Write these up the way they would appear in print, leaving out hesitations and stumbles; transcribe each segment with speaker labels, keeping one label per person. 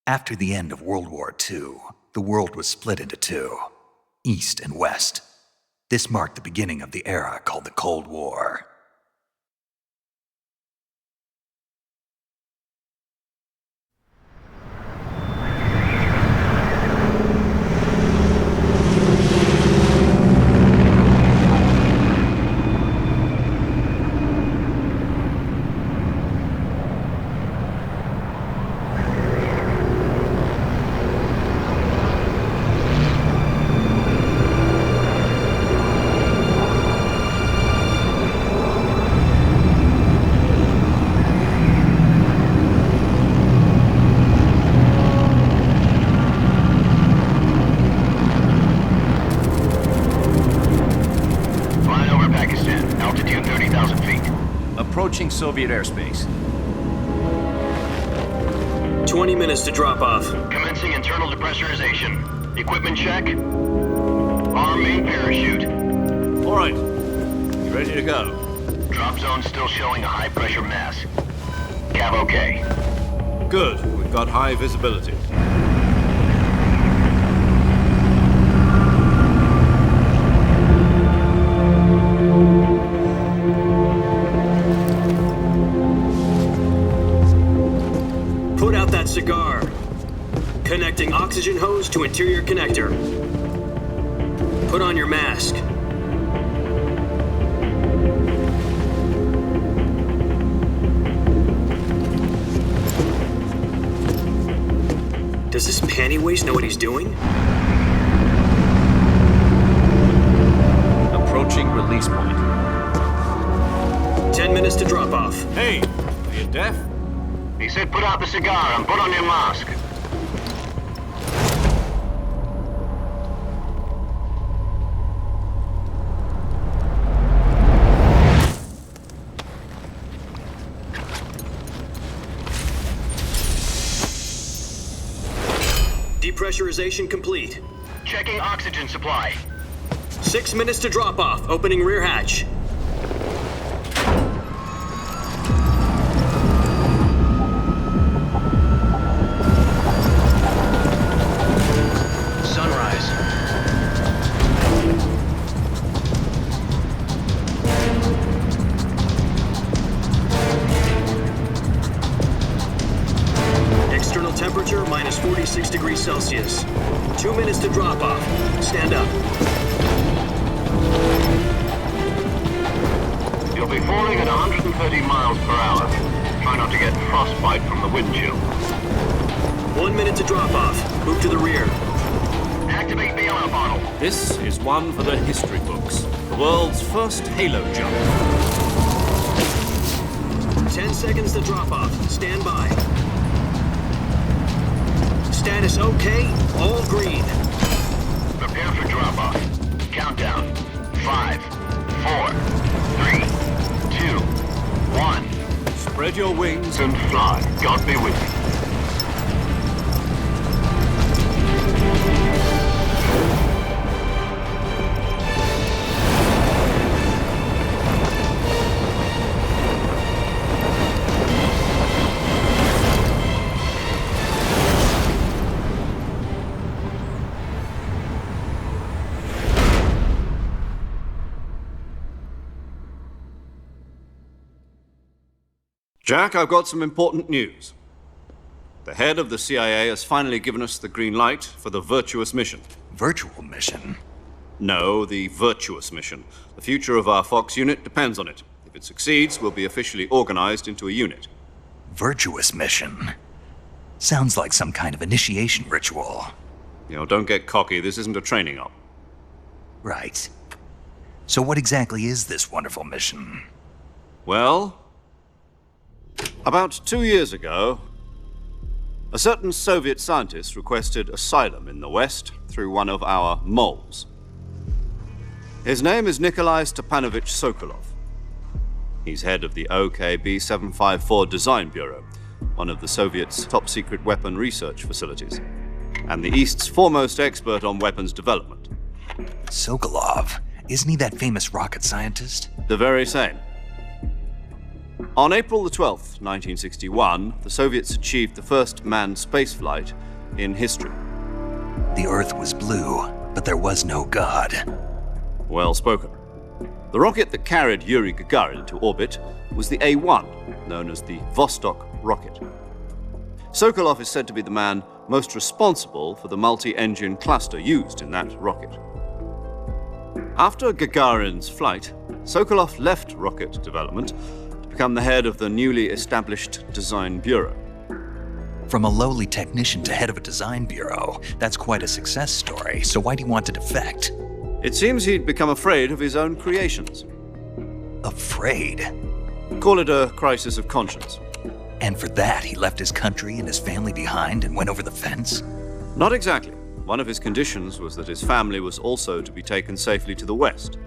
Speaker 1: After the end of World War II, the world was split into two, East and West. This marked the beginning of the era called the Cold War.
Speaker 2: Approaching Soviet airspace.
Speaker 3: 20 minutes to drop off.
Speaker 4: Commencing internal depressurization. Equipment check. Arm main parachute.
Speaker 2: All right. You ready to go?
Speaker 4: Drop zone still showing a high pressure mass. Cav okay.
Speaker 2: Good. We've got high visibility.
Speaker 3: Cigar. Connecting oxygen hose to interior connector. Put on your mask. Does this panty waste know what he's doing?
Speaker 2: Approaching release point.
Speaker 3: 10 minutes to drop off.
Speaker 2: Hey, are you deaf?
Speaker 4: He said put out the cigar and put on your mask.
Speaker 3: Depressurization complete.
Speaker 4: Checking oxygen supply.
Speaker 3: 6 minutes to drop off. Opening rear hatch. Temperature minus 46 degrees Celsius. 2 minutes to drop off. Stand up.
Speaker 4: You'll be falling at 130 miles per hour. Try not to get frostbite from the wind chill.
Speaker 3: 1 minute to drop off. Move to the rear.
Speaker 4: Activate the yellow bottle.
Speaker 2: This is one for the history books. The world's first halo jump.
Speaker 3: 10 seconds to drop off. Stand by. Status okay, all green.
Speaker 4: Prepare for drop-off. Countdown. 5, 4, 3, 2, 1.
Speaker 2: Spread your wings
Speaker 4: And fly. God be with you.
Speaker 2: Jack, I've got some important news. The head of the CIA has finally given us the green light for the Virtuous mission.
Speaker 1: Virtual mission?
Speaker 2: No, the Virtuous mission. The future of our Fox unit depends on it. If it succeeds, we'll be officially organized into a unit.
Speaker 1: Virtuous mission? Sounds like some kind of initiation ritual.
Speaker 2: You know, don't get cocky. This isn't a training op.
Speaker 1: Right. So what exactly is this wonderful mission?
Speaker 2: Well, about 2 years ago, a certain Soviet scientist requested asylum in the West through one of our moles. His name is Nikolai Stepanovich Sokolov. He's head of the OKB 754 Design Bureau, one of the Soviets' top-secret weapon research facilities, and the East's foremost expert on weapons development.
Speaker 1: Sokolov? Isn't he that famous rocket scientist?
Speaker 2: The very same. On April the 12th, 1961, the Soviets achieved the first manned spaceflight in history.
Speaker 1: The Earth was blue, but there was no God.
Speaker 2: Well spoken. The rocket that carried Yuri Gagarin to orbit was the A-1, known as the Vostok rocket. Sokolov is said to be the man most responsible for the multi-engine cluster used in that rocket. After Gagarin's flight, Sokolov left rocket development to become the head of the newly established Design Bureau.
Speaker 1: From a lowly technician to head of a design bureau, that's quite a success story, so why'd he want to defect?
Speaker 2: It seems he'd become afraid of his own creations.
Speaker 1: Afraid?
Speaker 2: Call it a crisis of conscience.
Speaker 1: And for that, he left his country and his family behind and went over the fence?
Speaker 2: Not exactly. One of his conditions was that his family was also to be taken safely to the west.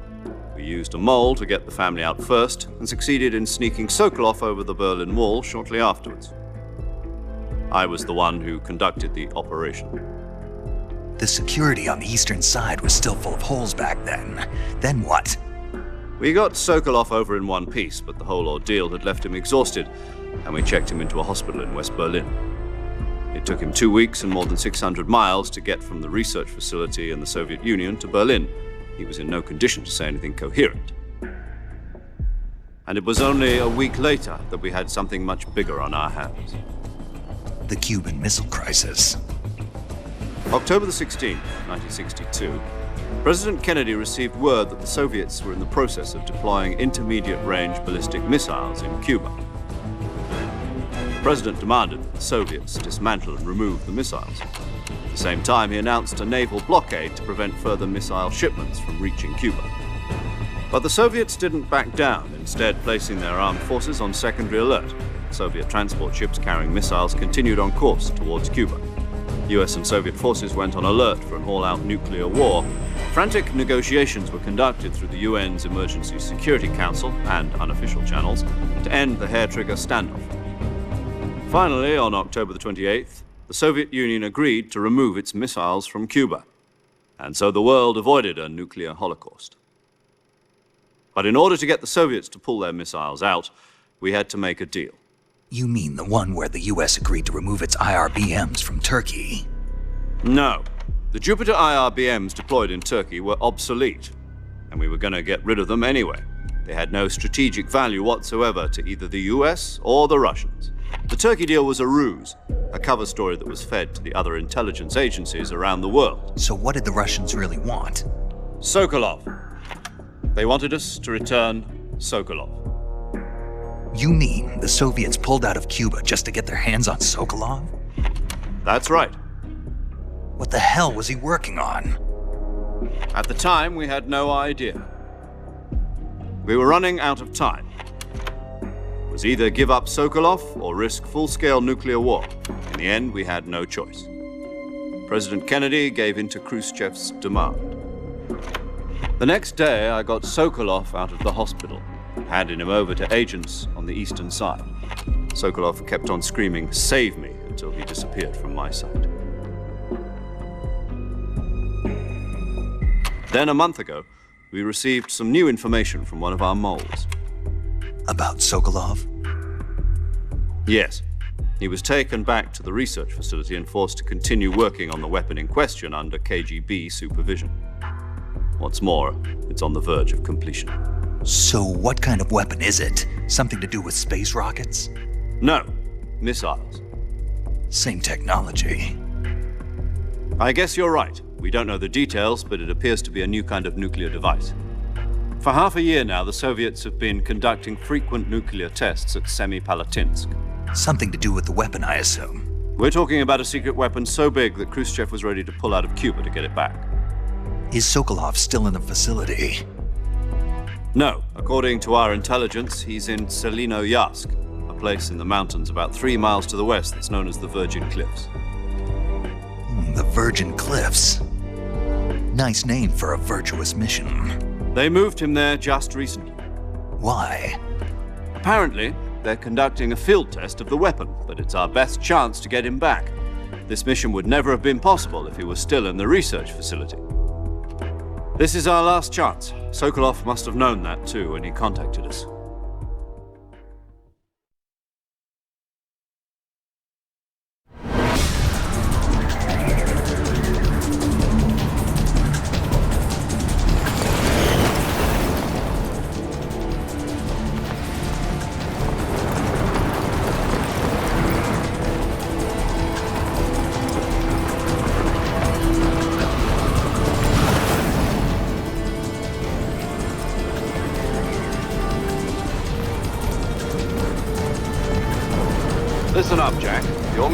Speaker 2: We used a mole to get the family out first and succeeded in sneaking Sokolov over the Berlin Wall shortly afterwards. I was the one who conducted the operation.
Speaker 1: The security on the eastern side was still full of holes back then. Then what?
Speaker 2: We got Sokolov over in one piece, but the whole ordeal had left him exhausted, and we checked him into a hospital in West Berlin. It took him 2 weeks and more than 600 miles to get from the research facility in the Soviet Union to Berlin. He was in no condition to say anything coherent. And it was only a week later that we had something much bigger on our hands.
Speaker 1: The Cuban Missile Crisis.
Speaker 2: October the 16th, 1962, President Kennedy received word that the Soviets were in the process of deploying intermediate-range ballistic missiles in Cuba. The President demanded that the Soviets dismantle and remove the missiles. At the same time, he announced a naval blockade to prevent further missile shipments from reaching Cuba. But the Soviets didn't back down, instead placing their armed forces on secondary alert. Soviet transport ships carrying missiles continued on course towards Cuba. US and Soviet forces went on alert for an all-out nuclear war. Frantic negotiations were conducted through the UN's Emergency Security Council and unofficial channels to end the hair-trigger standoff. Finally, on October the 28th, the Soviet Union agreed to remove its missiles from Cuba, and so the world avoided a nuclear holocaust. But in order to get the Soviets to pull their missiles out, we had to make a deal.
Speaker 1: You mean the one where the US agreed to remove its IRBMs from Turkey?
Speaker 2: No. The Jupiter IRBMs deployed in Turkey were obsolete, and we were going to get rid of them anyway. They had no strategic value whatsoever to either the US or the Russians. The Turkey deal was a ruse, a cover story that was fed to the other intelligence agencies around the world.
Speaker 1: So what did the Russians really want?
Speaker 2: Sokolov. They wanted us to return Sokolov.
Speaker 1: You mean the Soviets pulled out of Cuba just to get their hands on Sokolov?
Speaker 2: That's right.
Speaker 1: What the hell was he working on?
Speaker 2: At the time, we had no idea. We were running out of time. It was either give up Sokolov or risk full-scale nuclear war. In the end, we had no choice. President Kennedy gave in to Khrushchev's demand. The next day, I got Sokolov out of the hospital, handing him over to agents on the eastern side. Sokolov kept on screaming, "Save me," until he disappeared from my sight. Then a month ago, we received some new information from one of our moles.
Speaker 1: About Sokolov?
Speaker 2: Yes. He was taken back to the research facility and forced to continue working on the weapon in question under KGB supervision. What's more, it's on the verge of completion.
Speaker 1: So what kind of weapon is it? Something to do with space rockets?
Speaker 2: No, missiles.
Speaker 1: Same technology.
Speaker 2: I guess you're right. We don't know the details, but it appears to be a new kind of nuclear device. For half a year now, the Soviets have been conducting frequent nuclear tests at Semipalatinsk.
Speaker 1: Something to do with the weapon, I assume.
Speaker 2: We're talking about a secret weapon so big that Khrushchev was ready to pull out of Cuba to get it back.
Speaker 1: Is Sokolov still in the facility?
Speaker 2: No. According to our intelligence, he's in Selinoyarsk, a place in the mountains about 3 miles to the west that's known as the Virgin Cliffs.
Speaker 1: The Virgin Cliffs. Nice name for a virtuous mission.
Speaker 2: They moved him there just recently.
Speaker 1: Why?
Speaker 2: Apparently, they're conducting a field test of the weapon, but it's our best chance to get him back. This mission would never have been possible if he was still in the research facility. This is our last chance. Sokolov must have known that too when he contacted us.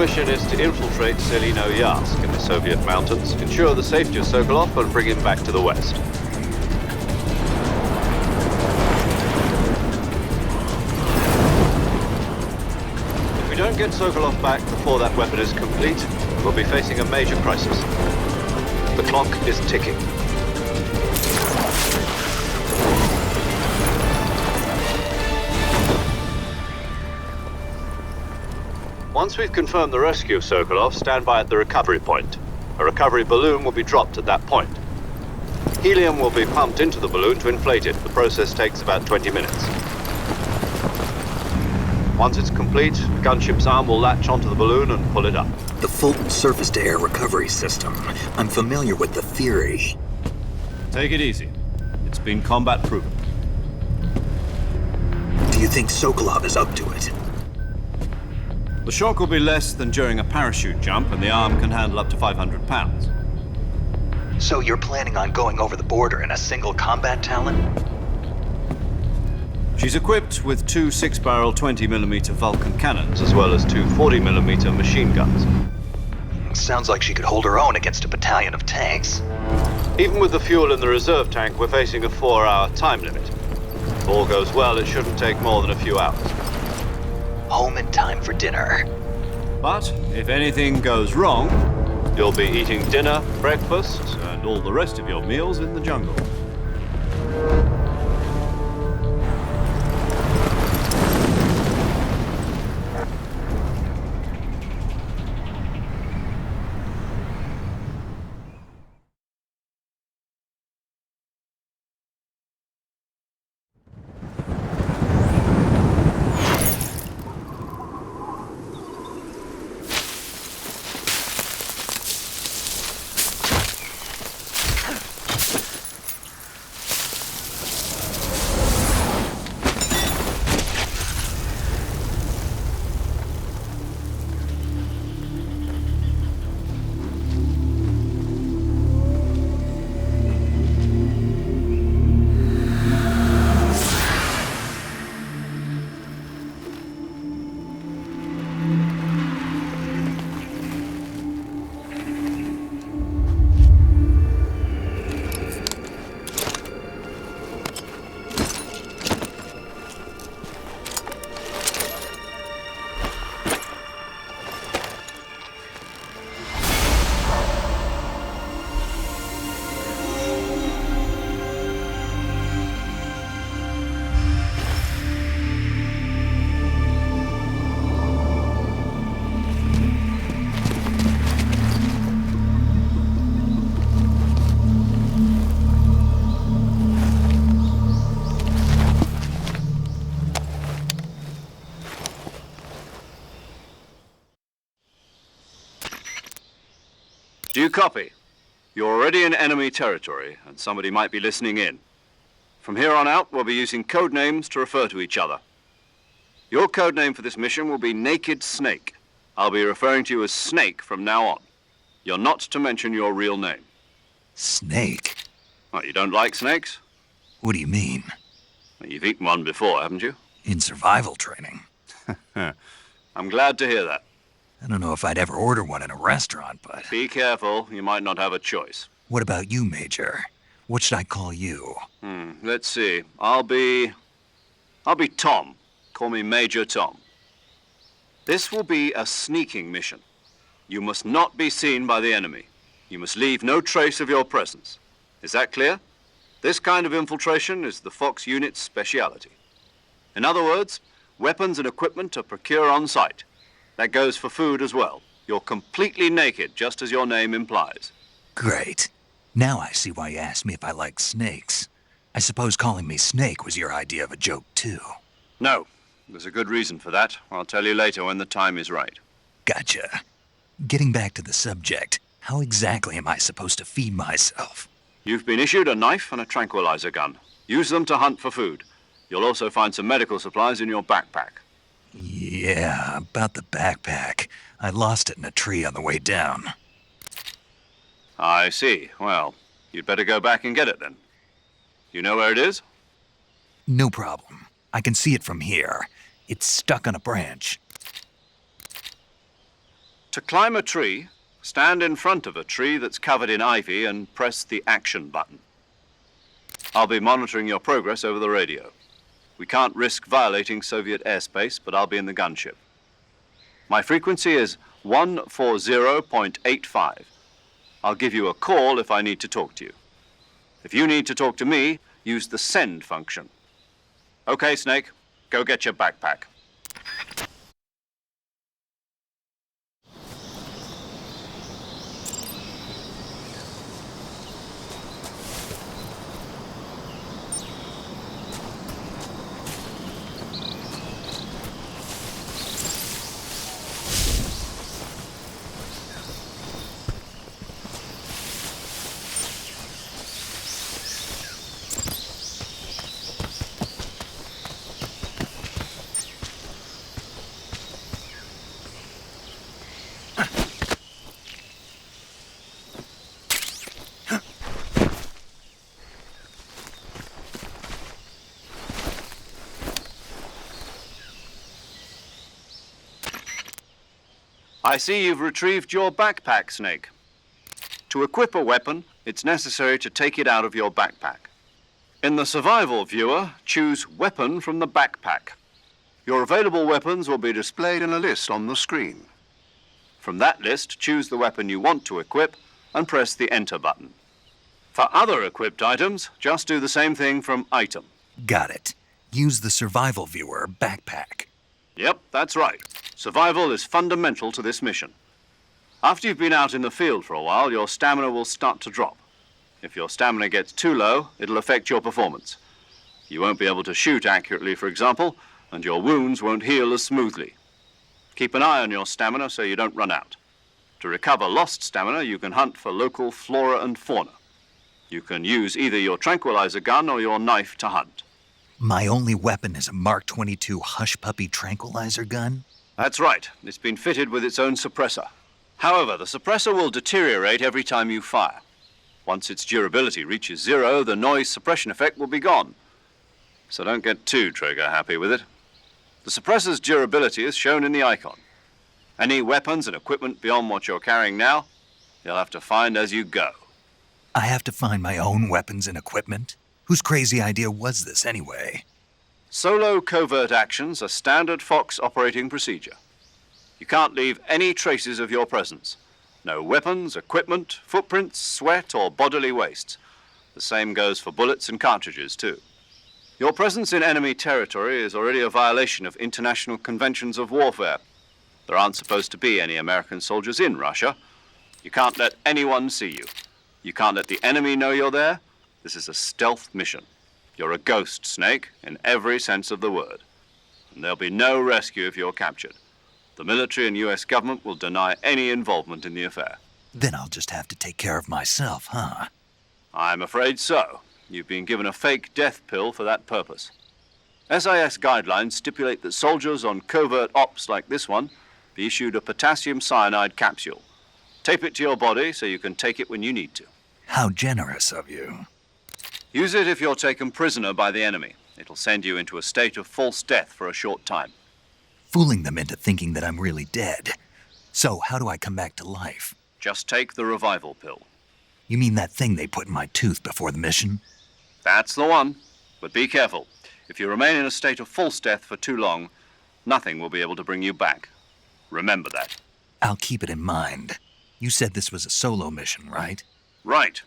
Speaker 2: mission is to infiltrate Selino-Yarsk in the Soviet mountains, ensure the safety of Sokolov, and bring him back to the West. If we don't get Sokolov back before that weapon is complete, we'll be facing a major crisis. The clock is ticking. Once we've confirmed the rescue of Sokolov, stand by at the recovery point. A recovery balloon will be dropped at that point. Helium will be pumped into the balloon to inflate it. The process takes about 20 minutes. Once it's complete, the gunship's arm will latch onto the balloon and pull it up.
Speaker 5: The Fulton surface-to-air recovery system. I'm familiar with the theory.
Speaker 2: Take it easy. It's been combat-proven.
Speaker 5: Do you think Sokolov is up to it?
Speaker 2: The shock will be less than during a parachute jump, and the arm can handle up to 500 pounds.
Speaker 1: So you're planning on going over the border in a single combat Talon?
Speaker 2: She's equipped with two 6-barrel 20mm Vulcan cannons, as well as two 40mm machine guns.
Speaker 1: Sounds like she could hold her own against a battalion of tanks.
Speaker 2: Even with the fuel in the reserve tank, we're facing a 4-hour time limit. If all goes well, it shouldn't take more than a few hours.
Speaker 1: Home in time for dinner.
Speaker 2: But if anything goes wrong, you'll be eating dinner, breakfast, and all the rest of your meals in the jungle. Do you copy? You're already in enemy territory, and somebody might be listening in. From here on out, we'll be using code names to refer to each other. Your code name for this mission will be Naked Snake. I'll be referring to you as Snake from now on. You're not to mention your real name.
Speaker 1: Snake?
Speaker 2: What, you don't like snakes?
Speaker 1: What do you mean?
Speaker 2: Well, you've eaten one before, haven't you?
Speaker 1: In survival training.
Speaker 2: I'm glad to hear that.
Speaker 1: I don't know if I'd ever order one in a restaurant, but...
Speaker 2: Be careful, you might not have a choice.
Speaker 1: What about you, Major? What should I call you?
Speaker 2: Let's see. I'll be Tom. Call me Major Tom. This will be a sneaking mission. You must not be seen by the enemy. You must leave no trace of your presence. Is that clear? This kind of infiltration is the Fox unit's speciality. In other words, weapons and equipment are procured on site. That goes for food as well. You're completely naked, just as your name implies.
Speaker 1: Great. Now I see why you asked me if I like snakes. I suppose calling me Snake was your idea of a joke, too.
Speaker 2: No. There's a good reason for that. I'll tell you later when the time is right.
Speaker 1: Gotcha. Getting back to the subject, how exactly am I supposed to feed myself?
Speaker 2: You've been issued a knife and a tranquilizer gun. Use them to hunt for food. You'll also find some medical supplies in your backpack.
Speaker 1: Yeah, about the backpack. I lost it in a tree on the way down.
Speaker 2: I see. Well, you'd better go back and get it then. You know where it is?
Speaker 1: No problem. I can see it from here. It's stuck on a branch.
Speaker 2: To climb a tree, stand in front of a tree that's covered in ivy and press the action button. I'll be monitoring your progress over the radio. We can't risk violating Soviet airspace, but I'll be in the gunship. My frequency is 140.85. I'll give you a call if I need to talk to you. If you need to talk to me, use the send function. Okay, Snake, go get your backpack. I see you've retrieved your backpack, Snake. To equip a weapon, it's necessary to take it out of your backpack. In the survival viewer, choose Weapon from the backpack. Your available weapons will be displayed in a list on the screen. From that list, choose the weapon you want to equip and press the Enter button. For other equipped items, just do the same thing from Item.
Speaker 1: Got it. Use the survival viewer backpack.
Speaker 2: Yep, that's right. Survival is fundamental to this mission. After you've been out in the field for a while, your stamina will start to drop. If your stamina gets too low, it'll affect your performance. You won't be able to shoot accurately, for example, and your wounds won't heal as smoothly. Keep an eye on your stamina so you don't run out. To recover lost stamina, you can hunt for local flora and fauna. You can use either your tranquilizer gun or your knife to hunt.
Speaker 1: My only weapon is a Mark 22 Hush Puppy tranquilizer gun?
Speaker 2: That's right. It's been fitted with its own suppressor. However, the suppressor will deteriorate every time you fire. Once its durability reaches 0, the noise suppression effect will be gone. So don't get too trigger happy with it. The suppressor's durability is shown in the icon. Any weapons and equipment beyond what you're carrying now, you'll have to find as you go.
Speaker 1: I have to find my own weapons and equipment? Whose crazy idea was this anyway?
Speaker 2: Solo covert actions are standard Fox operating procedure. You can't leave any traces of your presence. No weapons, equipment, footprints, sweat, or bodily wastes. The same goes for bullets and cartridges, too. Your presence in enemy territory is already a violation of international conventions of warfare. There aren't supposed to be any American soldiers in Russia. You can't let anyone see you. You can't let the enemy know you're there. This is a stealth mission. You're a ghost, Snake, in every sense of the word. And there'll be no rescue if you're captured. The military and U.S. government will deny any involvement in the affair.
Speaker 1: Then I'll just have to take care of myself, huh?
Speaker 2: I'm afraid so. You've been given a fake death pill for that purpose. SIS guidelines stipulate that soldiers on covert ops like this one be issued a potassium cyanide capsule. Tape it to your body so you can take it when you need to.
Speaker 1: How generous of you.
Speaker 2: Use it if you're taken prisoner by the enemy. It'll send you into a state of false death for a short time.
Speaker 1: Fooling them into thinking that I'm really dead. So how do I come back to life?
Speaker 2: Just take the revival pill.
Speaker 1: You mean that thing they put in my tooth before the mission?
Speaker 2: That's the one. But be careful. If you remain in a state of false death for too long, nothing will be able to bring you back. Remember that.
Speaker 1: I'll keep it in mind. You said this was a solo mission, right?
Speaker 2: Right.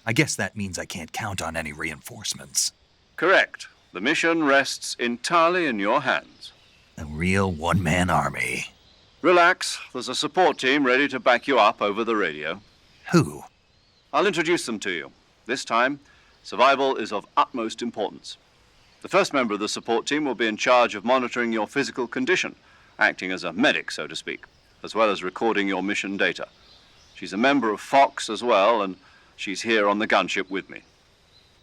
Speaker 1: I guess that means I can't count on any reinforcements.
Speaker 2: Correct. The mission rests entirely in your hands.
Speaker 1: A real one-man army.
Speaker 2: Relax. There's a support team ready to back you up over the radio.
Speaker 1: Who?
Speaker 2: I'll introduce them to you. This time, survival is of utmost importance. The first member of the support team will be in charge of monitoring your physical condition, acting as a medic, so to speak, as well as recording your mission data. She's a member of Fox as well, and she's here on the gunship with me.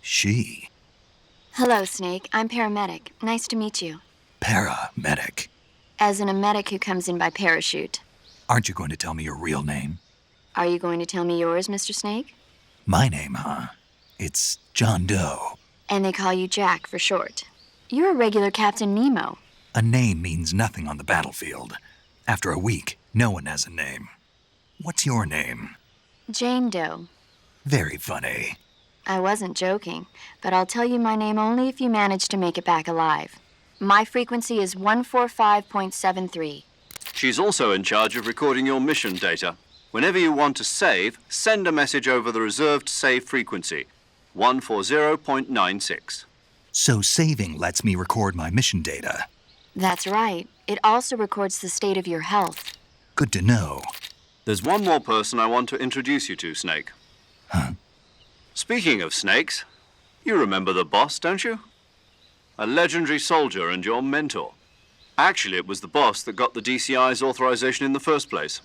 Speaker 1: She?
Speaker 6: Hello, Snake. I'm paramedic. Nice to meet you.
Speaker 1: Paramedic.
Speaker 6: As in a medic who comes in by parachute.
Speaker 1: Aren't you going to tell me your real name?
Speaker 6: Are you going to tell me yours, Mr. Snake?
Speaker 1: My name, huh? It's John Doe.
Speaker 6: And they call you Jack for short. You're a regular Captain Nemo.
Speaker 1: A name means nothing on the battlefield. After a week, No one has a name. What's your name?
Speaker 6: Jane Doe.
Speaker 1: Very funny.
Speaker 6: I wasn't joking, but I'll tell you my name only if you manage to make it back alive. My frequency is 145.73.
Speaker 2: She's also in charge of recording your mission data. Whenever you want to save, send a message over the reserved save frequency, 140.96.
Speaker 1: So saving lets me record my mission data.
Speaker 6: That's right. It also records the state of your health.
Speaker 1: Good to know.
Speaker 2: There's one more person I want to introduce you to, Snake.
Speaker 1: Huh?
Speaker 2: Speaking of snakes, you remember the boss, don't you? A legendary soldier and your mentor. Actually, it was the boss that got the DCI's authorization in the first place.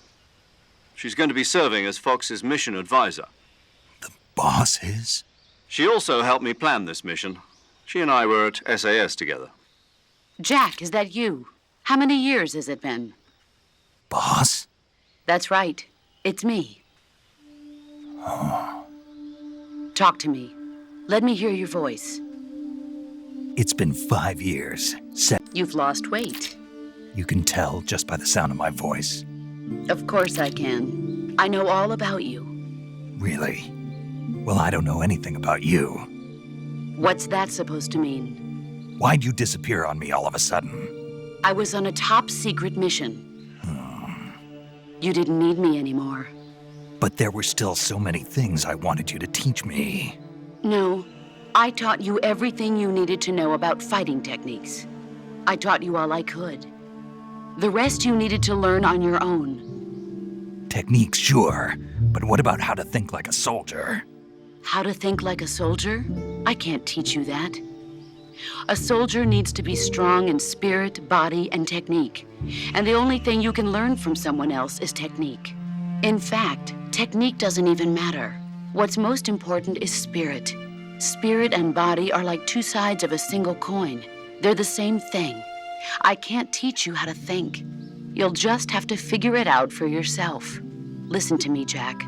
Speaker 2: She's going to be serving as Fox's mission advisor.
Speaker 1: The boss is?
Speaker 2: She also helped me plan this mission. She and I were at SAS together.
Speaker 7: Jack, is that you? How many years has it been?
Speaker 1: Boss?
Speaker 7: That's right. It's me. Talk to me. Let me hear your voice.
Speaker 1: It's been 5 years.
Speaker 7: You've lost weight.
Speaker 1: You can tell just by the sound of my voice.
Speaker 7: Of course I can. I know all about you.
Speaker 1: Really? Well, I don't know anything about you.
Speaker 7: What's that supposed to mean?
Speaker 1: Why'd you disappear on me all of a sudden?
Speaker 7: I was on a top secret mission. You didn't need me anymore.
Speaker 1: But there were still so many things I wanted you to teach me.
Speaker 7: No, I taught you everything you needed to know about fighting techniques. I taught you all I could. The rest you needed to learn on your own.
Speaker 1: Techniques, sure. But what about how to think like a soldier?
Speaker 7: How to think like a soldier? I can't teach you that. A soldier needs to be strong in spirit, body, and technique. And the only thing you can learn from someone else is technique. In fact, technique doesn't even matter. What's most important is spirit. Spirit and body are like two sides of a single coin. They're the same thing. I can't teach you how to think. You'll just have to figure it out for yourself. Listen to me, Jack.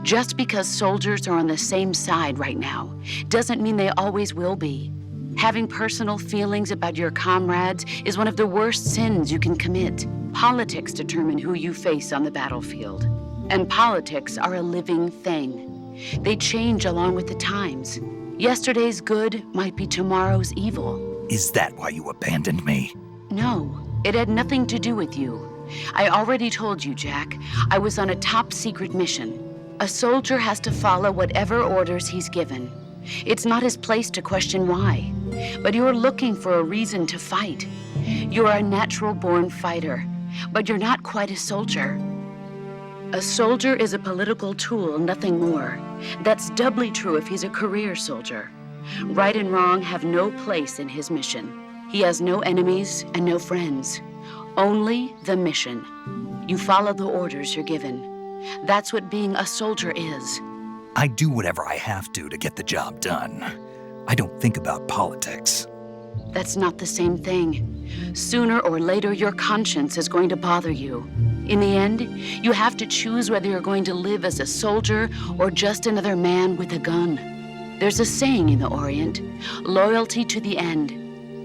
Speaker 7: Just because soldiers are on the same side right now doesn't mean they always will be. Having personal feelings about your comrades is one of the worst sins you can commit. Politics determine who you face on the battlefield. And politics are a living thing. They change along with the times. Yesterday's good might be tomorrow's evil.
Speaker 1: Is that why you abandoned me?
Speaker 7: No, it had nothing to do with you. I already told you, Jack. I was on a top secret mission. A soldier has to follow whatever orders he's given. It's not his place to question why. But you're looking for a reason to fight. You're a natural-born fighter, but you're not quite a soldier. A soldier is a political tool, nothing more. That's doubly true if he's a career soldier. Right and wrong have no place in his mission. He has no enemies and no friends. Only the mission. You follow the orders you're given. That's what being a soldier is.
Speaker 1: I do whatever I have to get the job done. I don't think about politics.
Speaker 7: That's not the same thing. Sooner or later, your conscience is going to bother you. In the end, you have to choose whether you're going to live as a soldier or just another man with a gun. There's a saying in the Orient, loyalty to the end.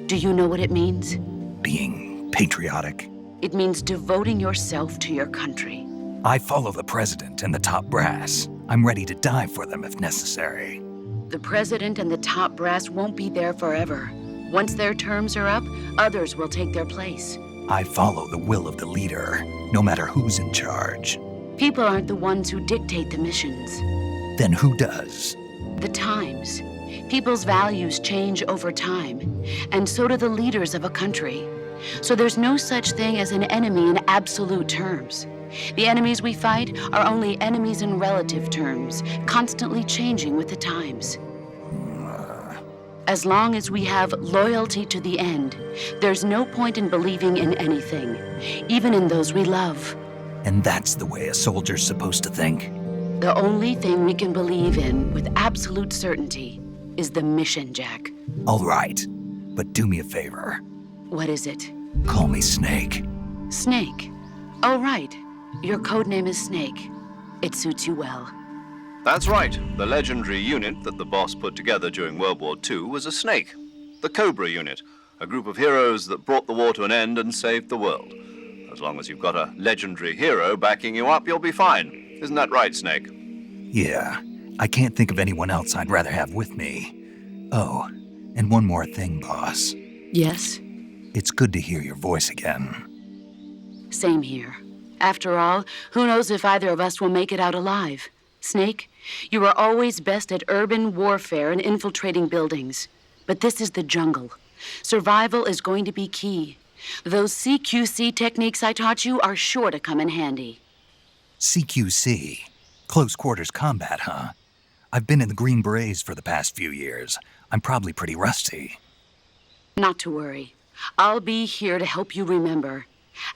Speaker 7: Do you know what it means?
Speaker 1: Being patriotic.
Speaker 7: It means devoting yourself to your country.
Speaker 1: I follow the president and the top brass. I'm ready to die for them if necessary.
Speaker 7: The president and the top brass won't be there forever. Once their terms are up, others will take their place.
Speaker 1: I follow the will of the leader, no matter who's in charge.
Speaker 7: People aren't the ones who dictate the missions.
Speaker 1: Then who does?
Speaker 7: The times. People's values change over time, and so do the leaders of a country. So there's no such thing as an enemy in absolute terms. The enemies we fight are only enemies in relative terms, constantly changing with the times. As long as we have loyalty to the end, there's no point in believing in anything, even in those we love.
Speaker 1: And that's the way a soldier's supposed to think?
Speaker 7: The only thing we can believe in with absolute certainty is the mission, Jack.
Speaker 1: All right, but do me a favor.
Speaker 7: What is it?
Speaker 1: Call me Snake.
Speaker 7: Snake. Oh, right. Your codename is Snake. It suits you well.
Speaker 2: That's right. The legendary unit that the boss put together during World War II was a snake. The Cobra unit, a group of heroes that brought the war to an end and saved the world. As long as you've got a legendary hero backing you up, you'll be fine. Isn't that right, Snake?
Speaker 1: Yeah, I can't think of anyone else I'd rather have with me. Oh, and one more thing, boss.
Speaker 7: Yes?
Speaker 1: It's good to hear your voice again.
Speaker 7: Same here. After all, who knows if either of us will make it out alive? Snake, you are always best at urban warfare and infiltrating buildings. But this is the jungle. Survival is going to be key. Those CQC techniques I taught you are sure to come in handy.
Speaker 1: CQC? Close quarters combat, huh? I've been in the Green Berets for the past few years. I'm probably pretty rusty.
Speaker 7: Not to worry. I'll be here to help you remember.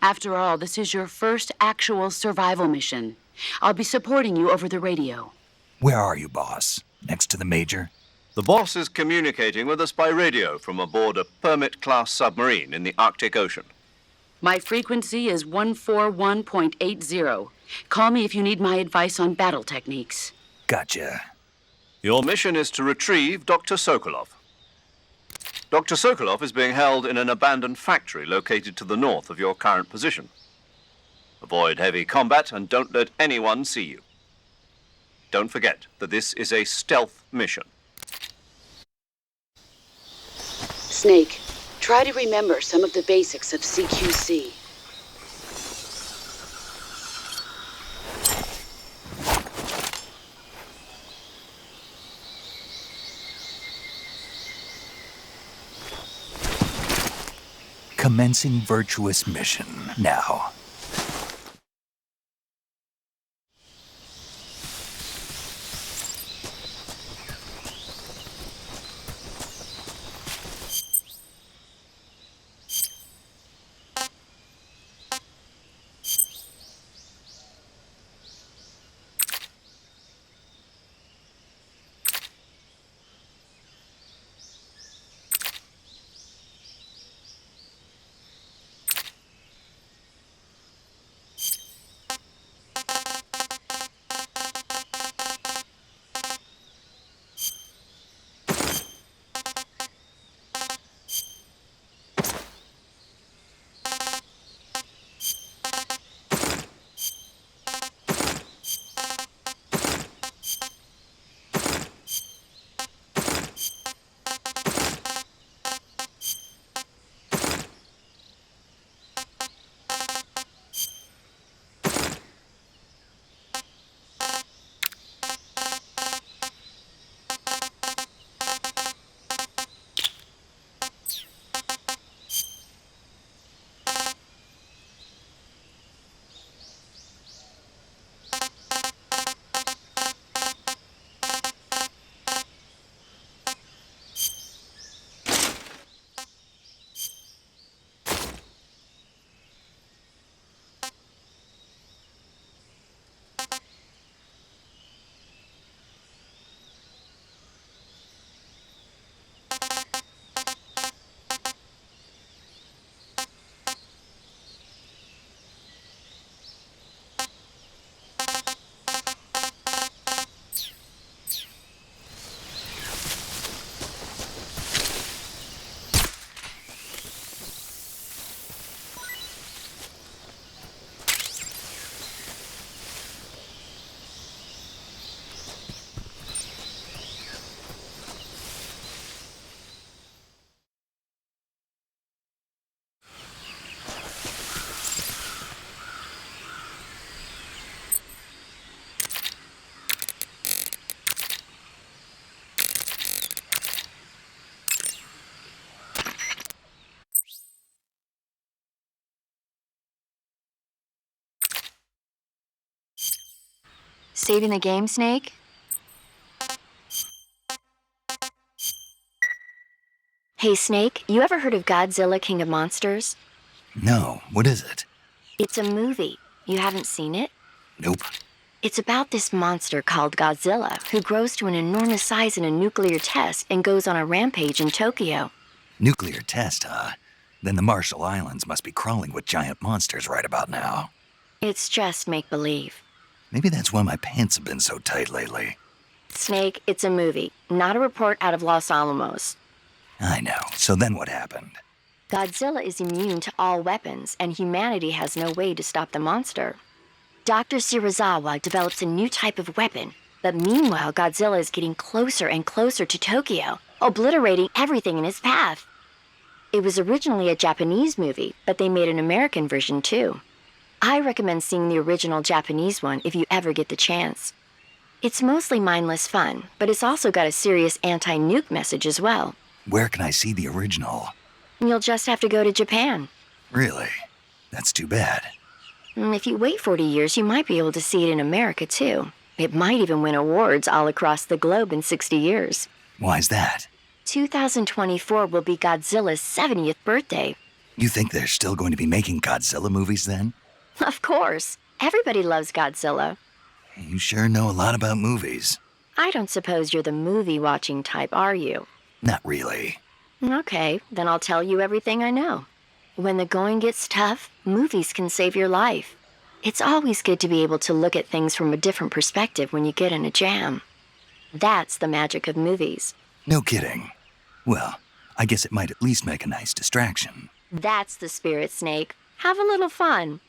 Speaker 7: After all, this is your first actual survival mission. I'll be supporting you over the radio.
Speaker 1: Where are you, boss? Next to the Major?
Speaker 2: The boss is communicating with us by radio from aboard a Permit-class submarine in the Arctic Ocean.
Speaker 7: My frequency is 141.80. Call me if you need my advice on battle techniques.
Speaker 1: Gotcha.
Speaker 2: Your mission is to retrieve Dr. Sokolov. Dr. Sokolov is being held in an abandoned factory located to the north of your current position. Avoid heavy combat and don't let anyone see you. Don't forget that this is a stealth mission.
Speaker 7: Snake, try to remember some of the basics of CQC.
Speaker 1: Commencing Virtuous mission now.
Speaker 6: Saving the game, Snake? Hey, Snake, you ever heard of Godzilla, King of Monsters?
Speaker 1: No, what is it?
Speaker 6: It's a movie. You haven't seen it?
Speaker 1: Nope.
Speaker 6: It's about this monster called Godzilla who grows to an enormous size in a nuclear test and goes on a rampage in Tokyo.
Speaker 1: Nuclear test, huh? Then the Marshall Islands must be crawling with giant monsters right about now.
Speaker 6: It's just make-believe.
Speaker 1: Maybe that's why my pants have been so tight lately.
Speaker 6: Snake, it's a movie, not a report out of Los Alamos.
Speaker 1: I know. So then what happened?
Speaker 6: Godzilla is immune to all weapons, and humanity has no way to stop the monster. Dr. Shirazawa develops a new type of weapon, but meanwhile, Godzilla is getting closer and closer to Tokyo, obliterating everything in his path. It was originally a Japanese movie, but they made an American version too. I recommend seeing the original Japanese one if you ever get the chance. It's mostly mindless fun, but it's also got a serious anti-nuke message as well.
Speaker 1: Where can I see the original?
Speaker 6: You'll just have to go to Japan.
Speaker 1: Really? That's too bad.
Speaker 6: If you wait 40 years, you might be able to see it in America too. It might even win awards all across the globe in 60 years.
Speaker 1: Why's that?
Speaker 6: 2024 will be Godzilla's 70th birthday.
Speaker 1: You think they're still going to be making Godzilla movies then?
Speaker 6: Of course. Everybody loves Godzilla.
Speaker 1: You sure know a lot about movies.
Speaker 6: I don't suppose you're the movie-watching type, are you?
Speaker 1: Not really.
Speaker 6: Okay, then I'll tell you everything I know. When the going gets tough, movies can save your life. It's always good to be able to look at things from a different perspective when you get in a jam. That's the magic of movies.
Speaker 1: No kidding. Well, I guess it might at least make a nice distraction.
Speaker 6: That's the spirit, Snake. Have a little fun.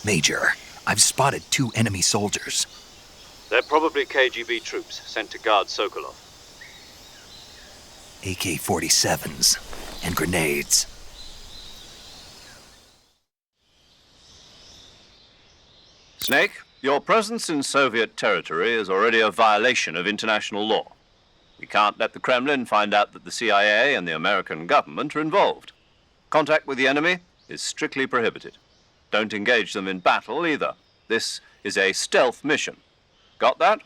Speaker 1: Major, I've spotted 2 enemy soldiers.
Speaker 2: They're probably KGB troops sent to guard Sokolov.
Speaker 1: AK-47s and grenades.
Speaker 2: Snake, your presence in Soviet territory is already a violation of international law. We can't let the Kremlin find out that the CIA and the American government are involved. Contact with the enemy is strictly prohibited. Don't engage them in battle either. This is a stealth mission. Got that?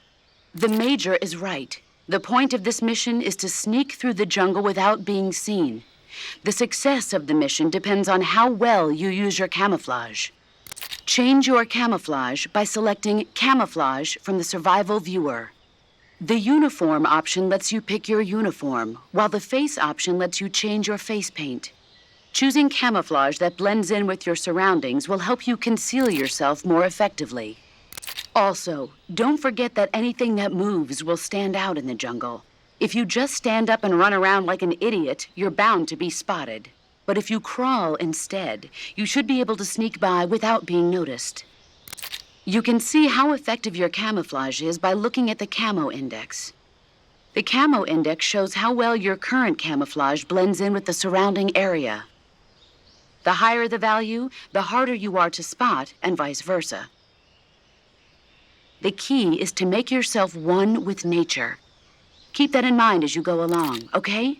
Speaker 7: The Major is right. The point of this mission is to sneak through the jungle without being seen. The success of the mission depends on how well you use your camouflage. Change your camouflage by selecting Camouflage from the Survival Viewer. The Uniform option lets you pick your uniform, while the Face option lets you change your face paint. Choosing camouflage that blends in with your surroundings will help you conceal yourself more effectively. Also, don't forget that anything that moves will stand out in the jungle. If you just stand up and run around like an idiot, you're bound to be spotted. But if you crawl instead, you should be able to sneak by without being noticed. You can see how effective your camouflage is by looking at the Camo Index. The Camo Index shows how well your current camouflage blends in with the surrounding area. The higher the value, the harder you are to spot, and vice versa. The key is to make yourself one with nature. Keep that in mind as you go along, okay?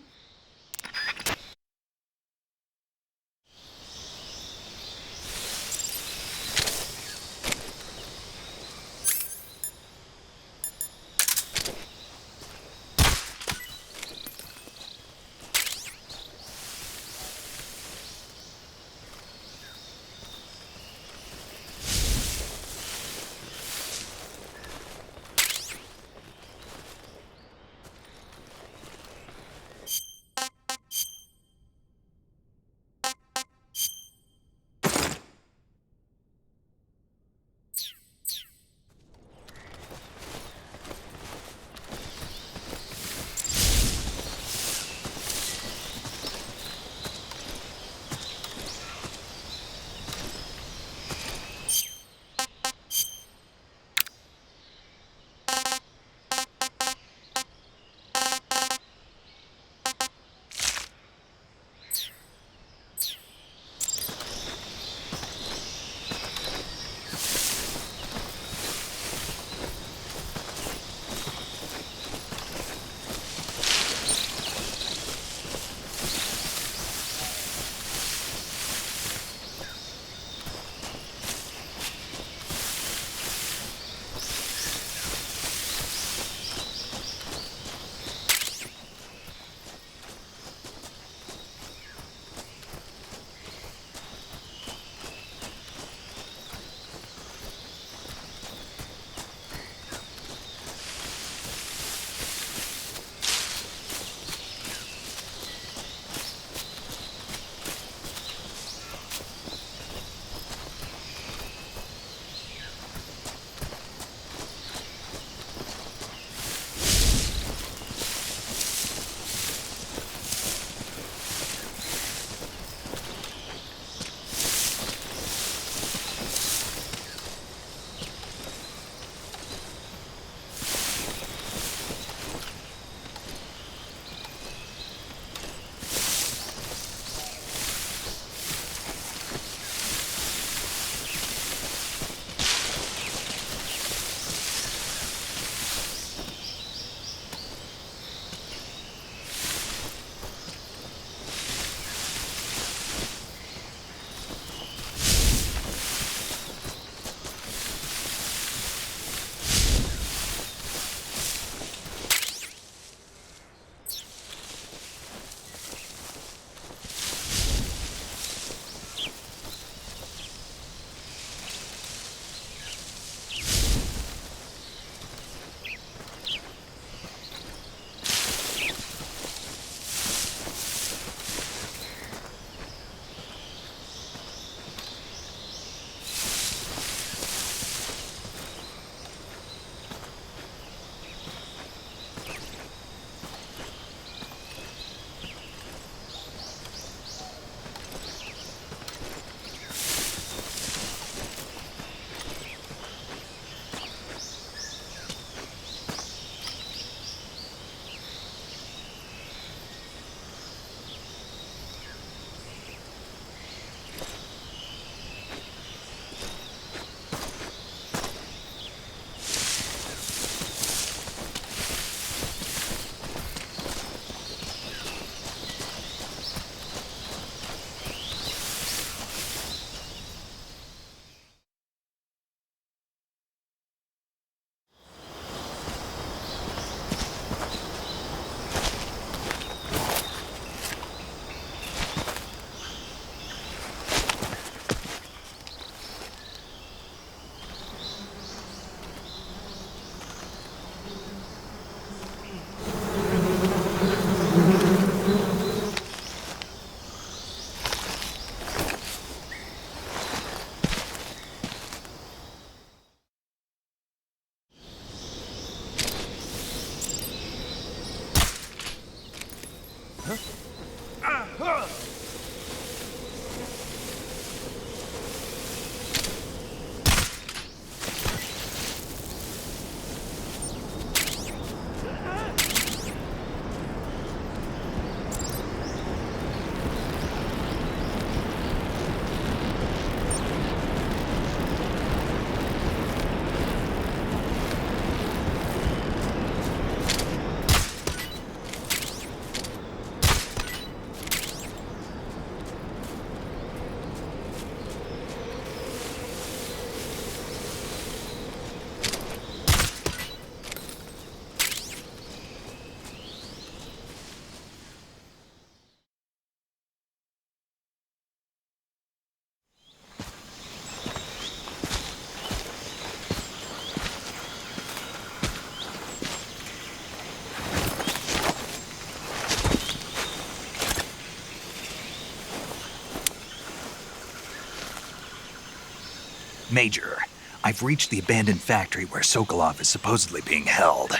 Speaker 1: Major, I've reached the abandoned factory where Sokolov is supposedly being held.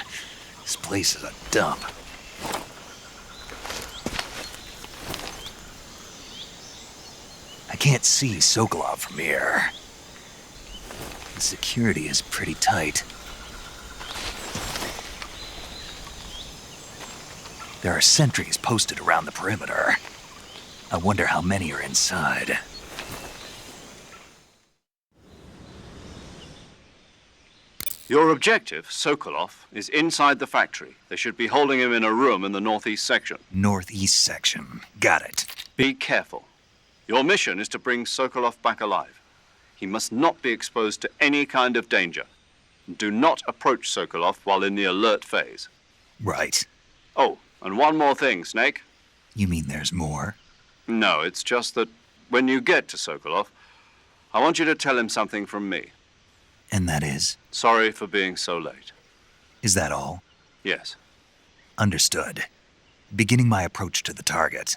Speaker 1: This place is a dump. I can't see Sokolov from here. The security is pretty tight. There are sentries posted around the perimeter. I wonder how many are inside.
Speaker 2: Your objective, Sokolov, is inside the factory. They should be holding him in a room in the northeast section.
Speaker 1: Northeast section. Got it.
Speaker 2: Be careful. Your mission is to bring Sokolov back alive. He must not be exposed to any kind of danger. Do not approach Sokolov while in the alert phase.
Speaker 1: Right.
Speaker 2: Oh, and one more thing, Snake.
Speaker 1: You mean there's more?
Speaker 2: No, it's just that when you get to Sokolov, I want you to tell him something from me.
Speaker 1: And that is?
Speaker 2: Sorry for being so late.
Speaker 1: Is that all?
Speaker 2: Yes.
Speaker 1: Understood. Beginning my approach to the target.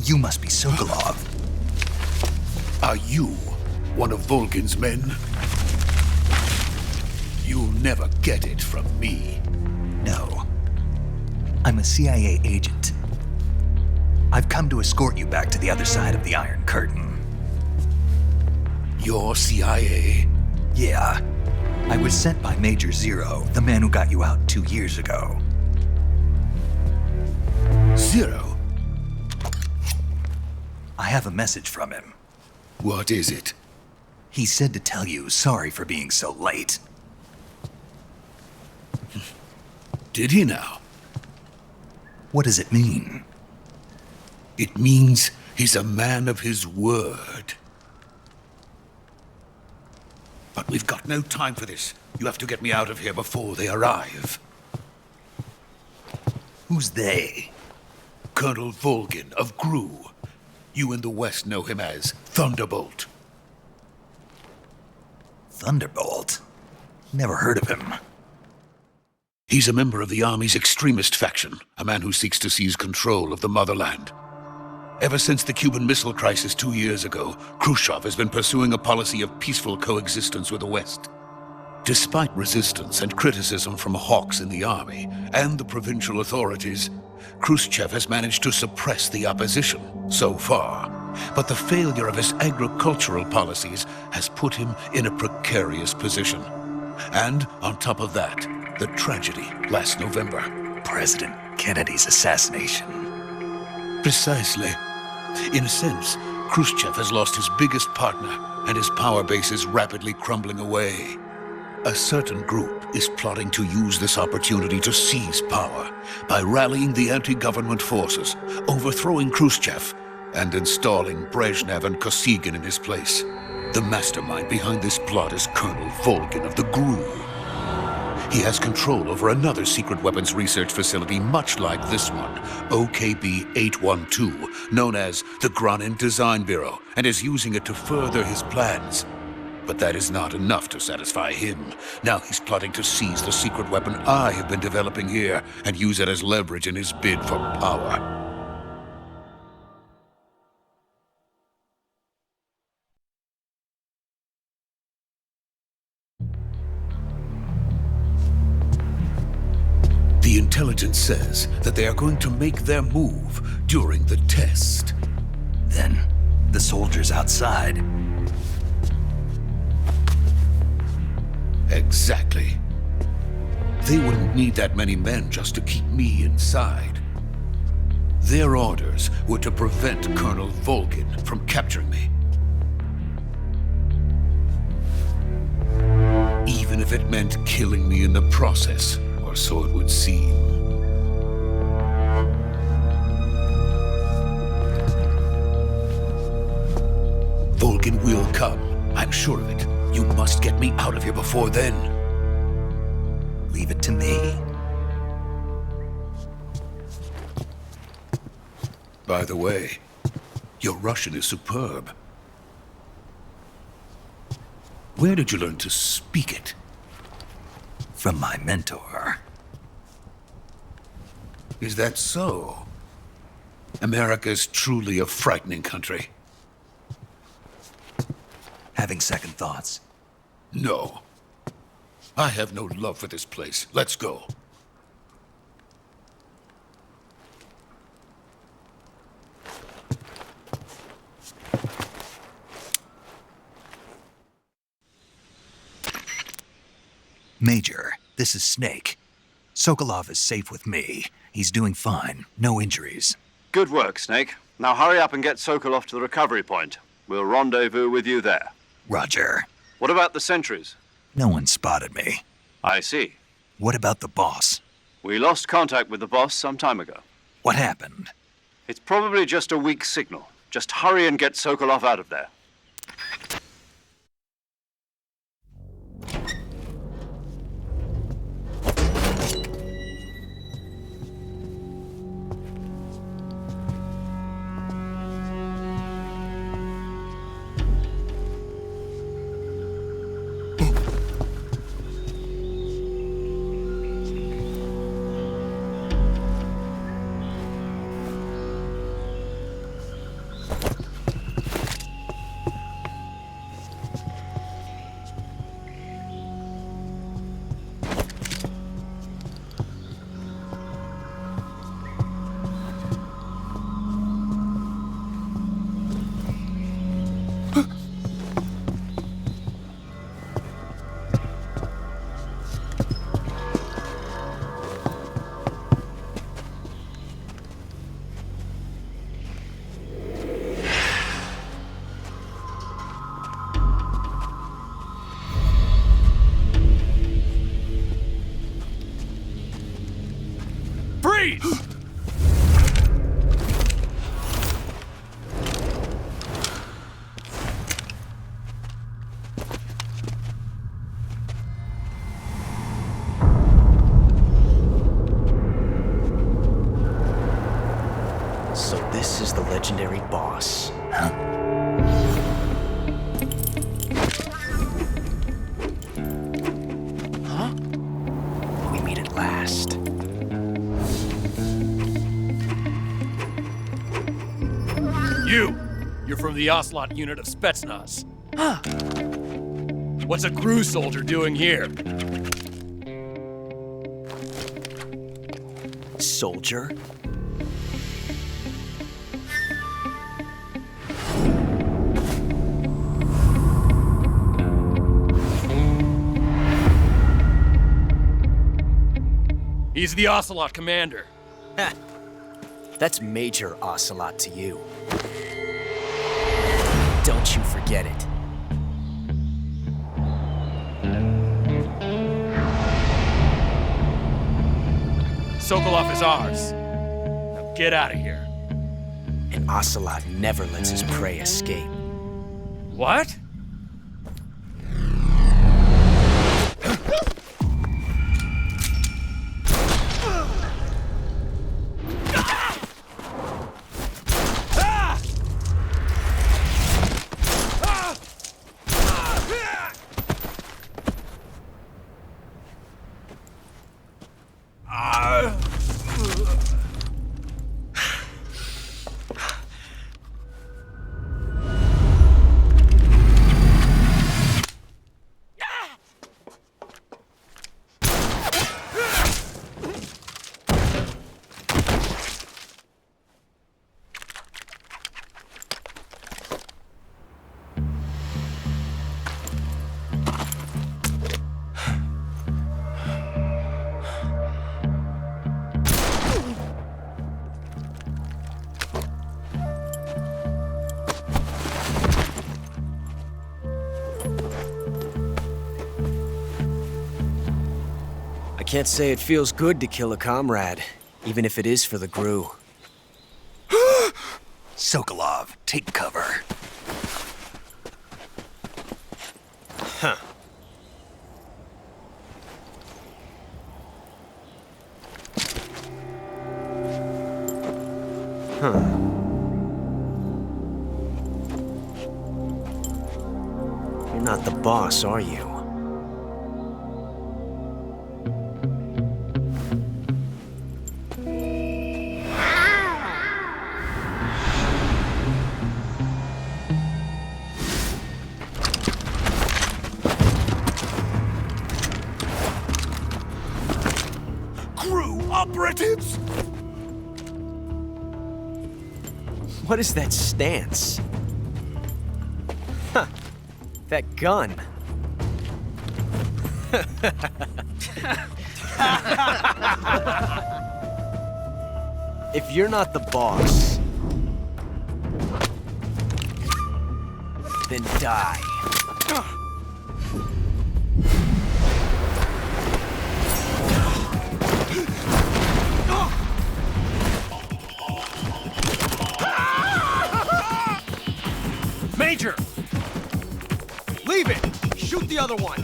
Speaker 1: You must be Sokolov.
Speaker 8: Are you one of Volgin's men? You'll never get it from me.
Speaker 1: No. I'm a CIA agent. I've come to escort you back to the other side of the Iron Curtain.
Speaker 8: You're CIA?
Speaker 1: Yeah. I was sent by Major Zero, the man who got you out 2 years ago.
Speaker 8: Zero?
Speaker 1: I have a message from him.
Speaker 8: What is it?
Speaker 1: He said to tell you sorry for being so late.
Speaker 8: Did he now?
Speaker 1: What does it mean?
Speaker 8: It means he's a man of his word. But we've got no time for this. You have to get me out of here before they arrive.
Speaker 1: Who's they?
Speaker 8: Colonel Volgin of Gru. You in the West know him as Thunderbolt.
Speaker 1: Thunderbolt? Never heard of him.
Speaker 8: He's a member of the Army's extremist faction, a man who seeks to seize control of the motherland. Ever since the Cuban Missile Crisis 2 years ago, Khrushchev has been pursuing a policy of peaceful coexistence with the West. Despite resistance and criticism from hawks in the army and the provincial authorities, Khrushchev has managed to suppress the opposition so far. But the failure of his agricultural policies has put him in a precarious position. And on top of that, the tragedy last November.
Speaker 1: President Kennedy's assassination.
Speaker 8: Precisely. In a sense, Khrushchev has lost his biggest partner, and his power base is rapidly crumbling away. A certain group is plotting to use this opportunity to seize power by rallying the anti-government forces, overthrowing Khrushchev, and installing Brezhnev and Kosygin in his place. The mastermind behind this plot is Colonel Volgin of the GRU. He has control over another secret weapons research facility much like this one, OKB-812, known as the Granin Design Bureau, and is using it to further his plans. But that is not enough to satisfy him. Now he's plotting to seize the secret weapon I have been developing here and use it as leverage in his bid for power. The intelligence says that they are going to make their move during the test.
Speaker 1: Then, the soldiers outside.
Speaker 8: Exactly. They wouldn't need that many men just to keep me inside. Their orders were to prevent Colonel Volgin from capturing me. Even if it meant killing me in the process. Or so it would seem. Volgin will come. I'm sure of it. You must get me out of here before then.
Speaker 1: Leave it to me.
Speaker 8: By the way, your Russian is superb. Where did you learn to speak it?
Speaker 1: From my mentor.
Speaker 8: Is that so? America is truly a frightening country.
Speaker 1: Having second thoughts.
Speaker 8: No. I have no love for this place. Let's go.
Speaker 1: Major, this is Snake. Sokolov is safe with me. He's doing fine. No injuries.
Speaker 2: Good work, Snake. Now hurry up and get Sokolov to the recovery point. We'll rendezvous with you there.
Speaker 1: Roger.
Speaker 2: What about the sentries?
Speaker 1: No one spotted me.
Speaker 2: I see.
Speaker 1: What about the boss?
Speaker 2: We lost contact with the boss some time ago.
Speaker 1: What happened?
Speaker 2: It's probably just a weak signal. Just hurry and get Sokolov out of there.
Speaker 9: legendary boss.
Speaker 1: Huh?
Speaker 9: Huh? We meet at last.
Speaker 10: You're from the Ocelot unit of Spetsnaz. What's a crew soldier doing here?
Speaker 9: Soldier?
Speaker 10: He's the Ocelot commander.
Speaker 9: Ha! That's Major Ocelot to you. Don't you forget it.
Speaker 10: Sokolov is ours. Now get out of here.
Speaker 9: And Ocelot never lets his prey escape.
Speaker 10: What?
Speaker 9: I can't say it feels good to kill a comrade, even if it is for the GRU.
Speaker 1: Sokolov, take cover.
Speaker 9: Huh. Huh. You're not the boss, are you?
Speaker 1: Operatives!
Speaker 9: What is that stance? Huh. That gun. If you're not the boss, then die.
Speaker 10: Major! Leave it! Shoot the other one!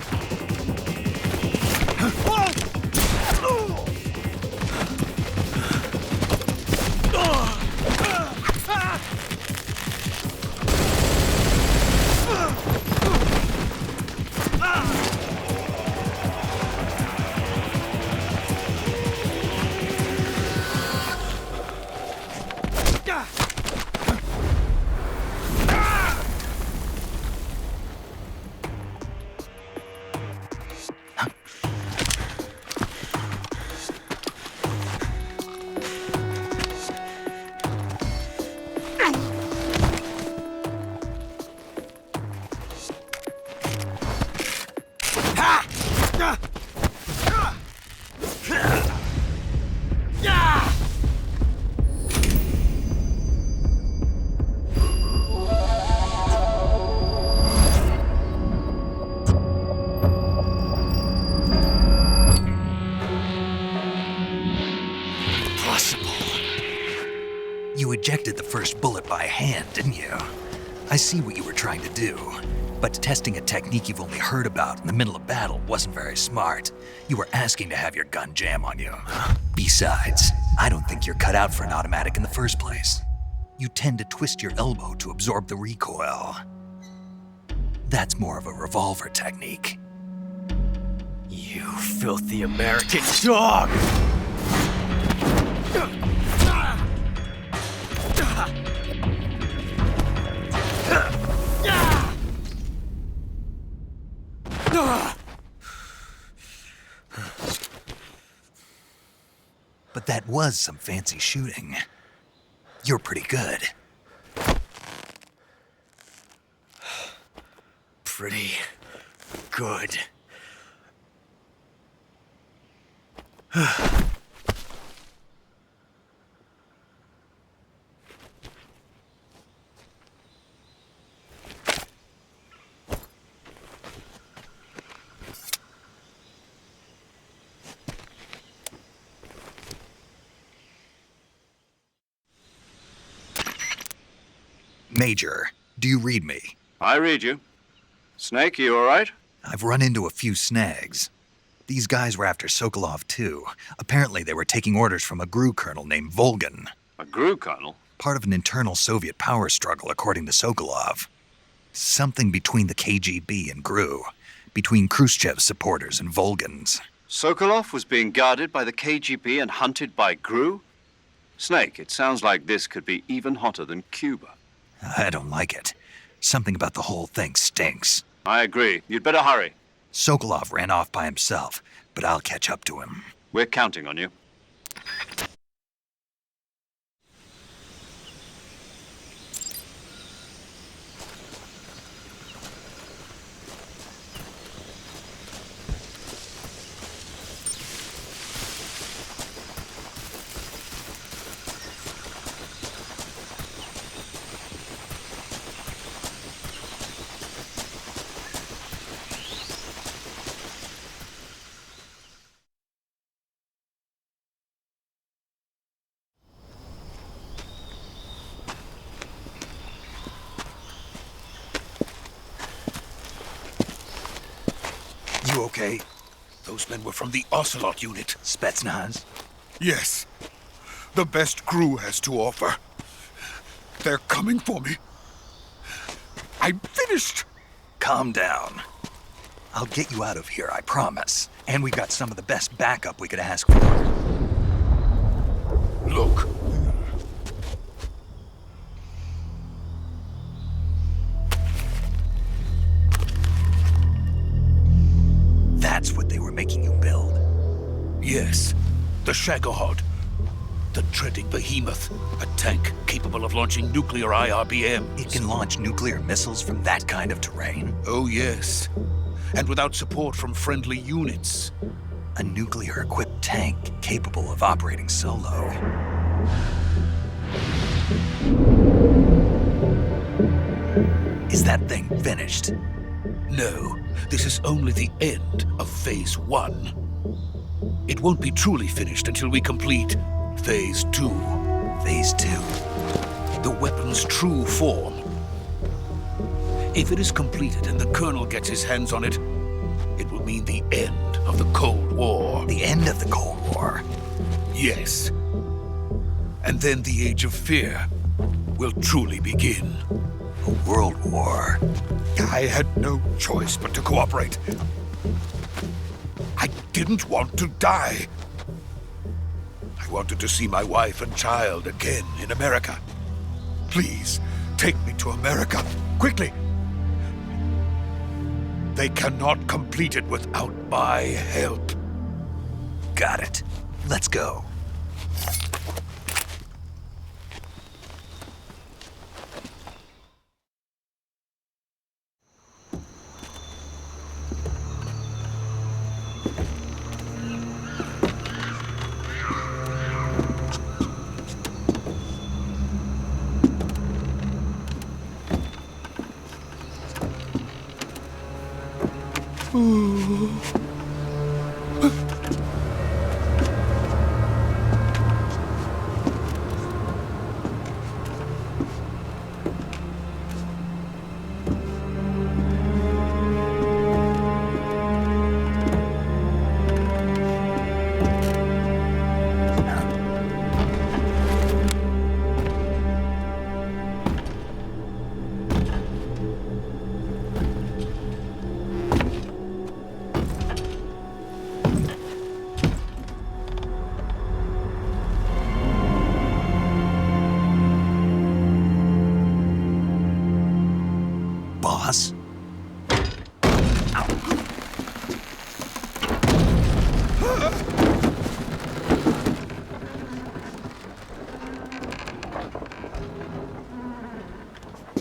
Speaker 1: You ejected the first bullet by hand, didn't you? I see what you were trying to do. But testing a technique you've only heard about in the middle of battle wasn't very smart. You were asking to have your gun jam on you. Besides, I don't think you're cut out for an automatic in the first place. you tend to twist your elbow to absorb the recoil. That's more of a revolver technique.
Speaker 9: You filthy American dog!
Speaker 1: But that was some fancy shooting. You're pretty good.
Speaker 9: Pretty good.
Speaker 1: Major, do you read me?
Speaker 2: I read you. Snake, you all right?
Speaker 1: I've run into a few snags. These guys were after Sokolov too. Apparently they were taking orders from a GRU colonel named Volgan.
Speaker 2: A GRU colonel?
Speaker 1: Part of an internal Soviet power struggle, according to Sokolov. Something between the KGB and GRU. Between Khrushchev's supporters and Volgan's.
Speaker 2: Sokolov was being guarded by the KGB and hunted by GRU? Snake, it sounds like this could be even hotter than Cuba.
Speaker 1: I don't like it. Something about the whole thing stinks.
Speaker 2: I agree. You'd better hurry.
Speaker 1: Sokolov ran off by himself, but I'll catch up to him.
Speaker 2: We're counting on you.
Speaker 1: You okay?
Speaker 8: Those men were from the Ocelot unit.
Speaker 1: Spetsnaz?
Speaker 8: Yes. The best GRU has to offer. They're coming for me. I'm finished.
Speaker 1: Calm down. I'll get you out of here, I promise. And we've got some of the best backup we could ask for.
Speaker 8: Look.
Speaker 1: That's what they were making you build.
Speaker 8: Yes. The Shagohod. The treading behemoth. A tank capable of launching nuclear IRBMs.
Speaker 1: It can launch nuclear missiles from that kind of terrain?
Speaker 8: Oh, yes. And without support from friendly units.
Speaker 1: A nuclear-equipped tank capable of operating solo. Is that thing finished?
Speaker 8: No, this is only the end of Phase 1. It won't be truly finished until we complete Phase 2.
Speaker 1: Phase 2?
Speaker 8: The weapon's true form. If it is completed and the Colonel gets his hands on it, it will mean the end of the Cold War.
Speaker 1: The end of the Cold War?
Speaker 8: Yes. And then the Age of Fear will truly begin.
Speaker 1: A world war.
Speaker 8: I had no choice but to cooperate. I didn't want to die. I wanted to see my wife and child again in America. Please, take me to America, quickly. They cannot complete it without my help.
Speaker 1: Got it. Let's go.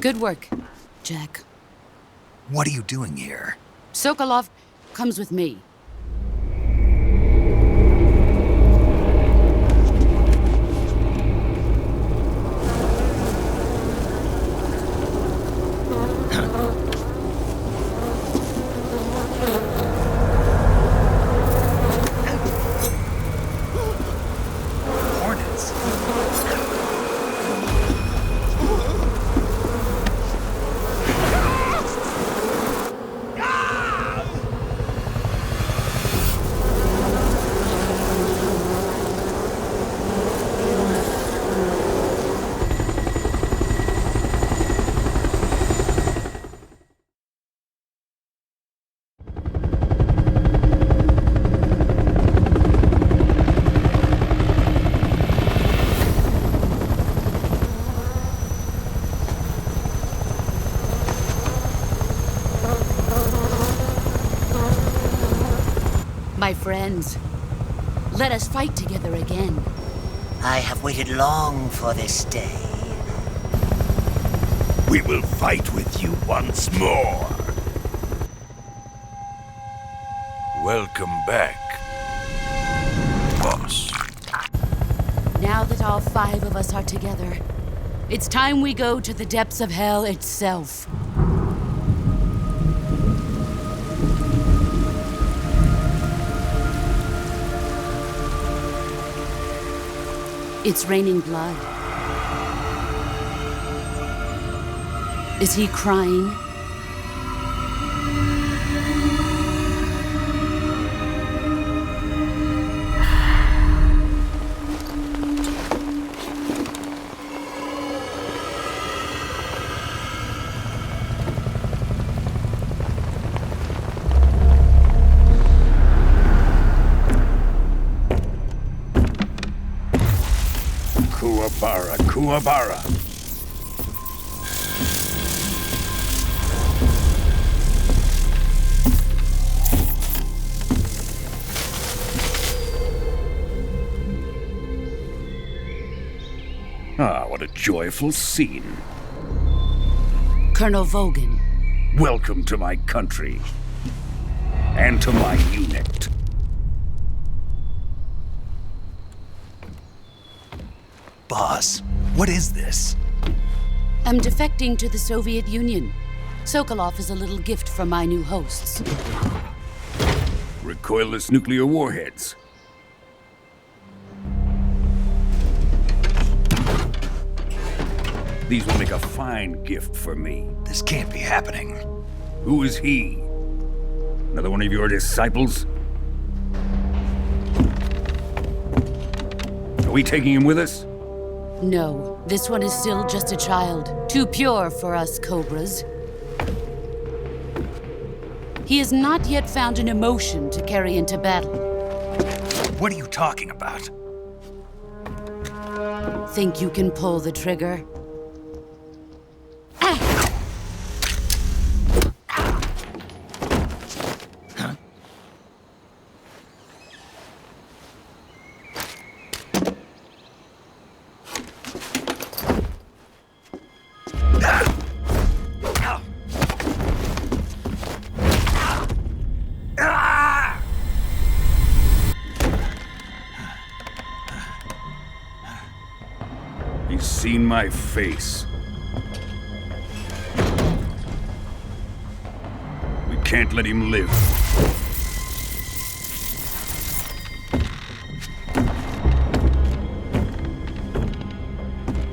Speaker 7: Good work, Jack.
Speaker 1: What are you doing here?
Speaker 7: Sokolov comes with me.
Speaker 1: Hornets.
Speaker 7: My friends, let us fight together again.
Speaker 11: I have waited long for this day.
Speaker 8: We will fight with you once more. Welcome back, boss.
Speaker 7: Now that all 5 of us are together, it's time we go to the depths of hell itself. It's raining blood. Is he crying?
Speaker 8: Kuwabara. Ah, what a joyful scene.
Speaker 7: Colonel Vogan.
Speaker 8: Welcome to my country. And to my unit.
Speaker 1: Boss, what is this?
Speaker 7: I'm defecting to the Soviet Union. Sokolov is a little gift from my new hosts.
Speaker 8: Recoilless nuclear warheads. These will make a fine gift for me.
Speaker 1: This can't be happening.
Speaker 8: Who is he? Another one of your disciples? Are we taking him with us?
Speaker 7: No, this one is still just a child. Too pure for us Cobras. He has not yet found an emotion to carry into battle.
Speaker 1: What are you talking about?
Speaker 7: Think you can pull the trigger?
Speaker 8: He's seen my face. We can't let him live.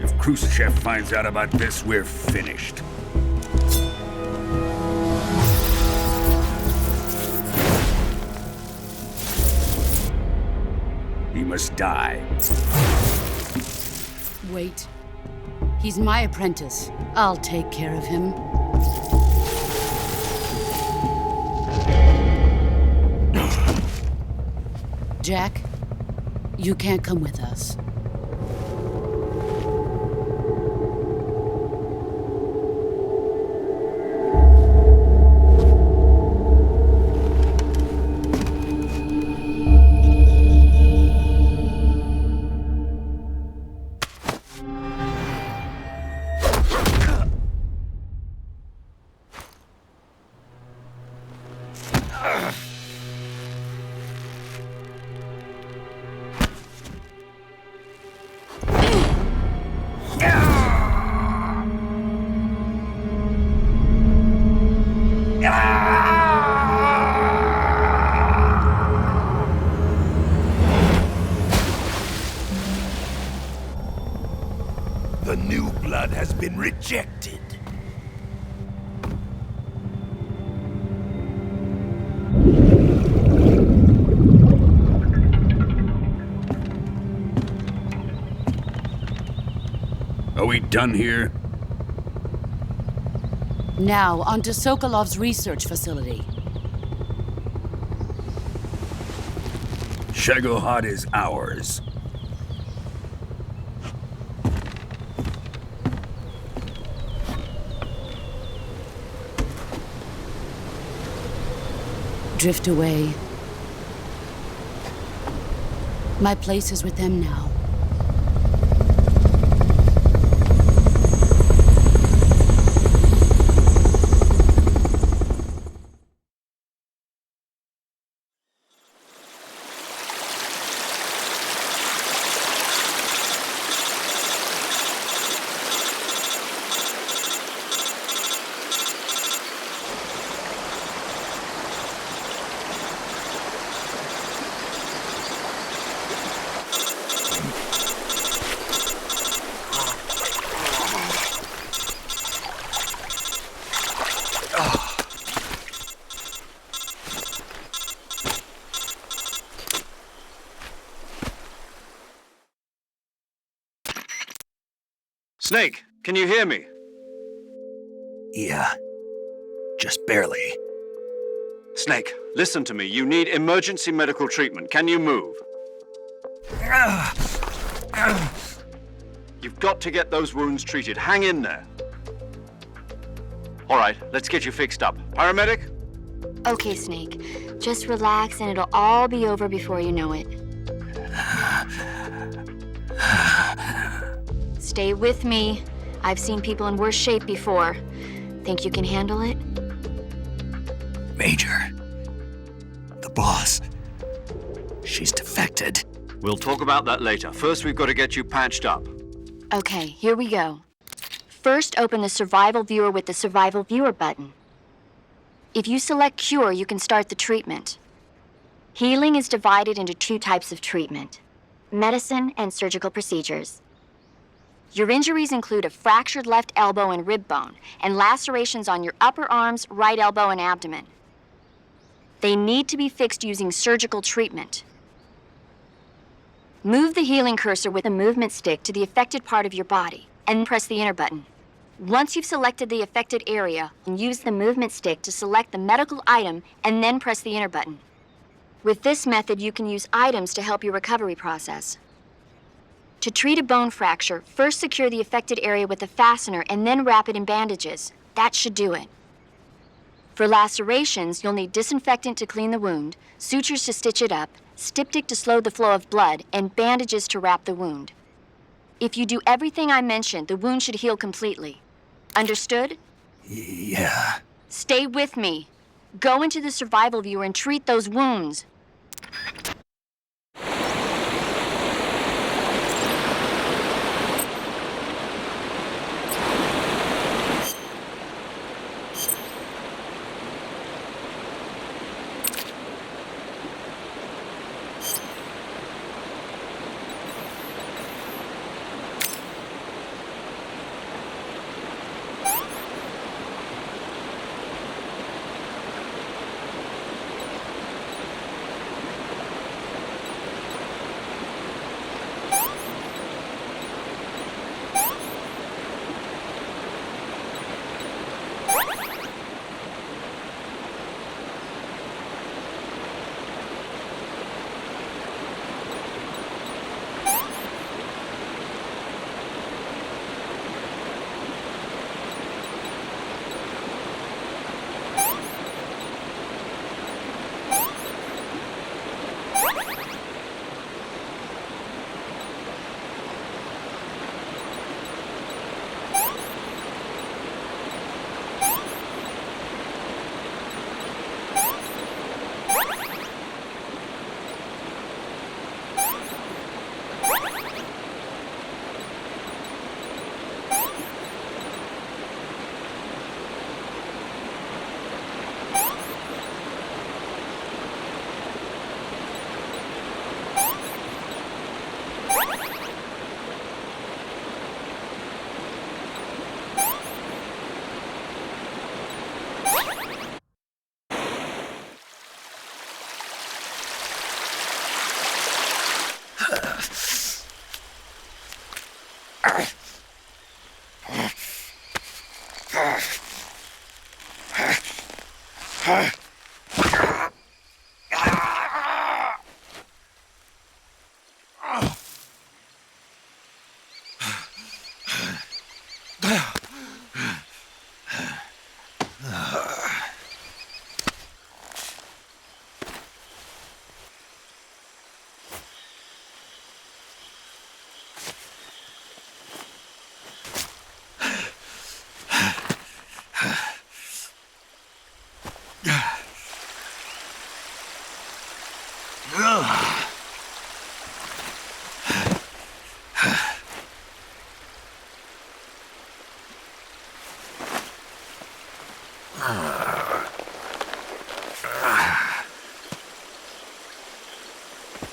Speaker 8: If Khrushchev finds out about this, we're finished. He must die.
Speaker 7: Wait. He's my apprentice. I'll take care of him. Jack, you can't come with us.
Speaker 12: blood has been rejected.
Speaker 8: Are we done here?
Speaker 7: Now, on to Sokolov's research facility.
Speaker 12: Shagohod is ours.
Speaker 7: Drift away. My place is with them now.
Speaker 2: Snake, can you hear me?
Speaker 1: Yeah. Just barely.
Speaker 2: Snake, listen to me. You need emergency medical treatment. Can you move? You've got to get those wounds treated. Hang in there. All right, let's get you fixed up. Paramedic?
Speaker 6: Okay, Snake. Just relax and it'll all be over before you know it. Stay with me. I've seen people in worse shape before. Think you can handle it?
Speaker 1: Major. The boss. She's defected.
Speaker 2: We'll talk about that later. First, we've got to get you patched up.
Speaker 6: Okay, here we go. First, open the Survival Viewer with the Survival Viewer button. If you select Cure, you can start the treatment. Healing is divided into two types of treatment: medicine and surgical procedures. Your injuries include a fractured left elbow and rib bone, and lacerations on your upper arms, right elbow, and abdomen. They need to be fixed using surgical treatment. Move the healing cursor with a movement stick to the affected part of your body, and press the enter button. Once you've selected the affected area, use the movement stick to select the medical item, and then press the enter button. With this method, you can use items to help your recovery process. To treat a bone fracture, first secure the affected area with a fastener and then wrap it in bandages. That should do it. For lacerations, you'll need disinfectant to clean the wound, sutures to stitch it up, styptic to slow the flow of blood, and bandages to wrap the wound. If you do everything I mentioned, the wound should heal completely. Understood?
Speaker 1: Yeah.
Speaker 6: Stay with me. Go into the Survival Viewer and treat those wounds.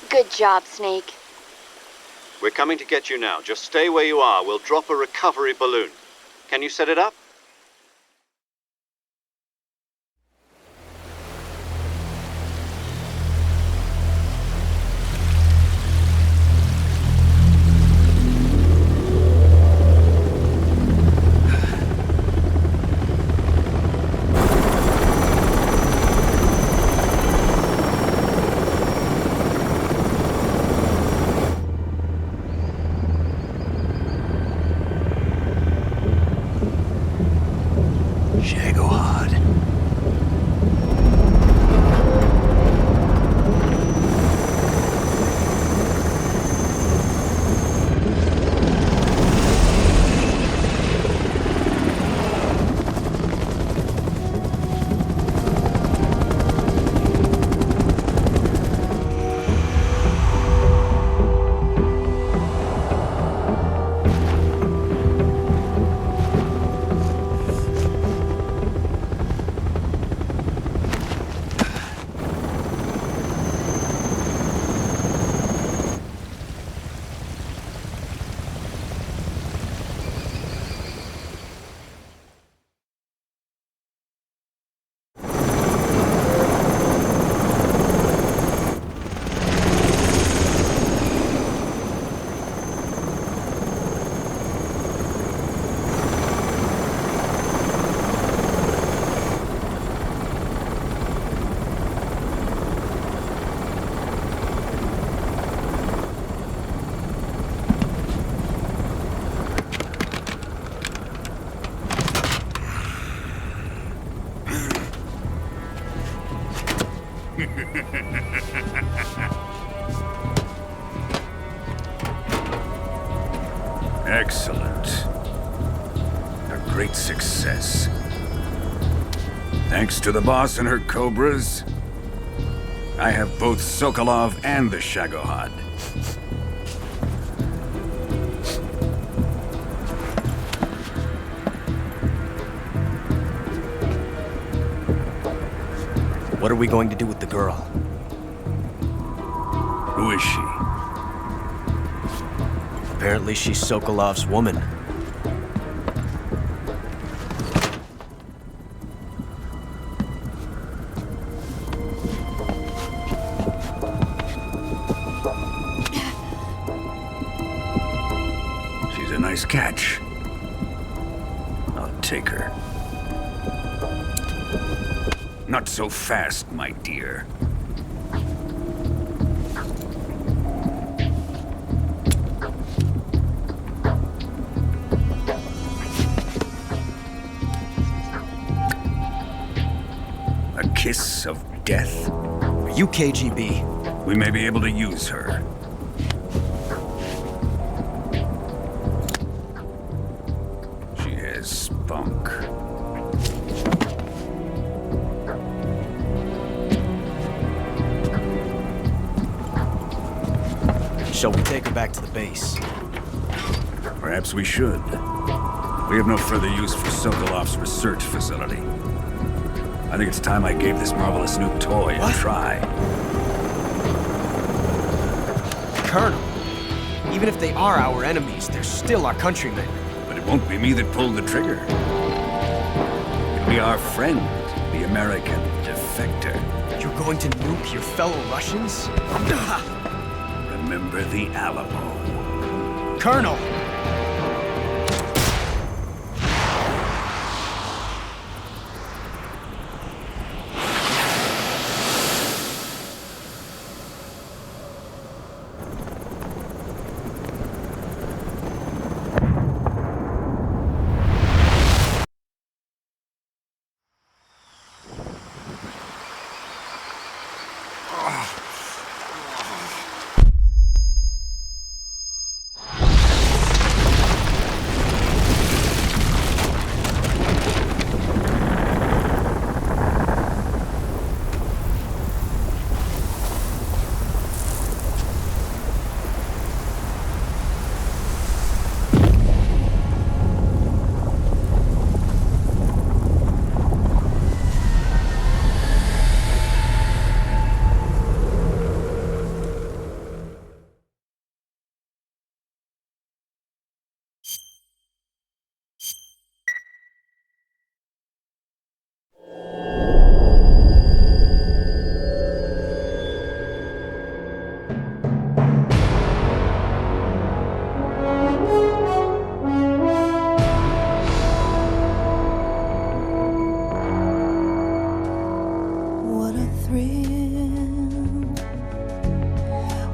Speaker 6: Good job, Snake.
Speaker 2: We're coming to get you now. Just stay where you are. We'll drop a recovery balloon. Can you set it up?
Speaker 12: Excellent. A great success. Thanks to the boss and her cobras, I have both Sokolov and the Shagohod.
Speaker 9: What are we going to do with the girl?
Speaker 12: Who is she?
Speaker 9: Apparently she's Sokolov's woman.
Speaker 12: She's a nice catch. I'll take her. Not so fast, my dear. A kiss of death?
Speaker 9: Are you KGB?
Speaker 12: We may be able to use her. She has spunk.
Speaker 9: Shall we take her back to the base?
Speaker 12: Perhaps we should. We have no further use for Sokolov's research facility. I think it's time I gave this marvelous new toy a try.
Speaker 9: Colonel, even if they are our enemies, they're still our countrymen.
Speaker 12: But it won't be me that pulled the trigger. It'll be our friend, the American defector.
Speaker 9: You're going to nuke your fellow Russians?
Speaker 12: Remember remember the Alamo.
Speaker 10: Colonel!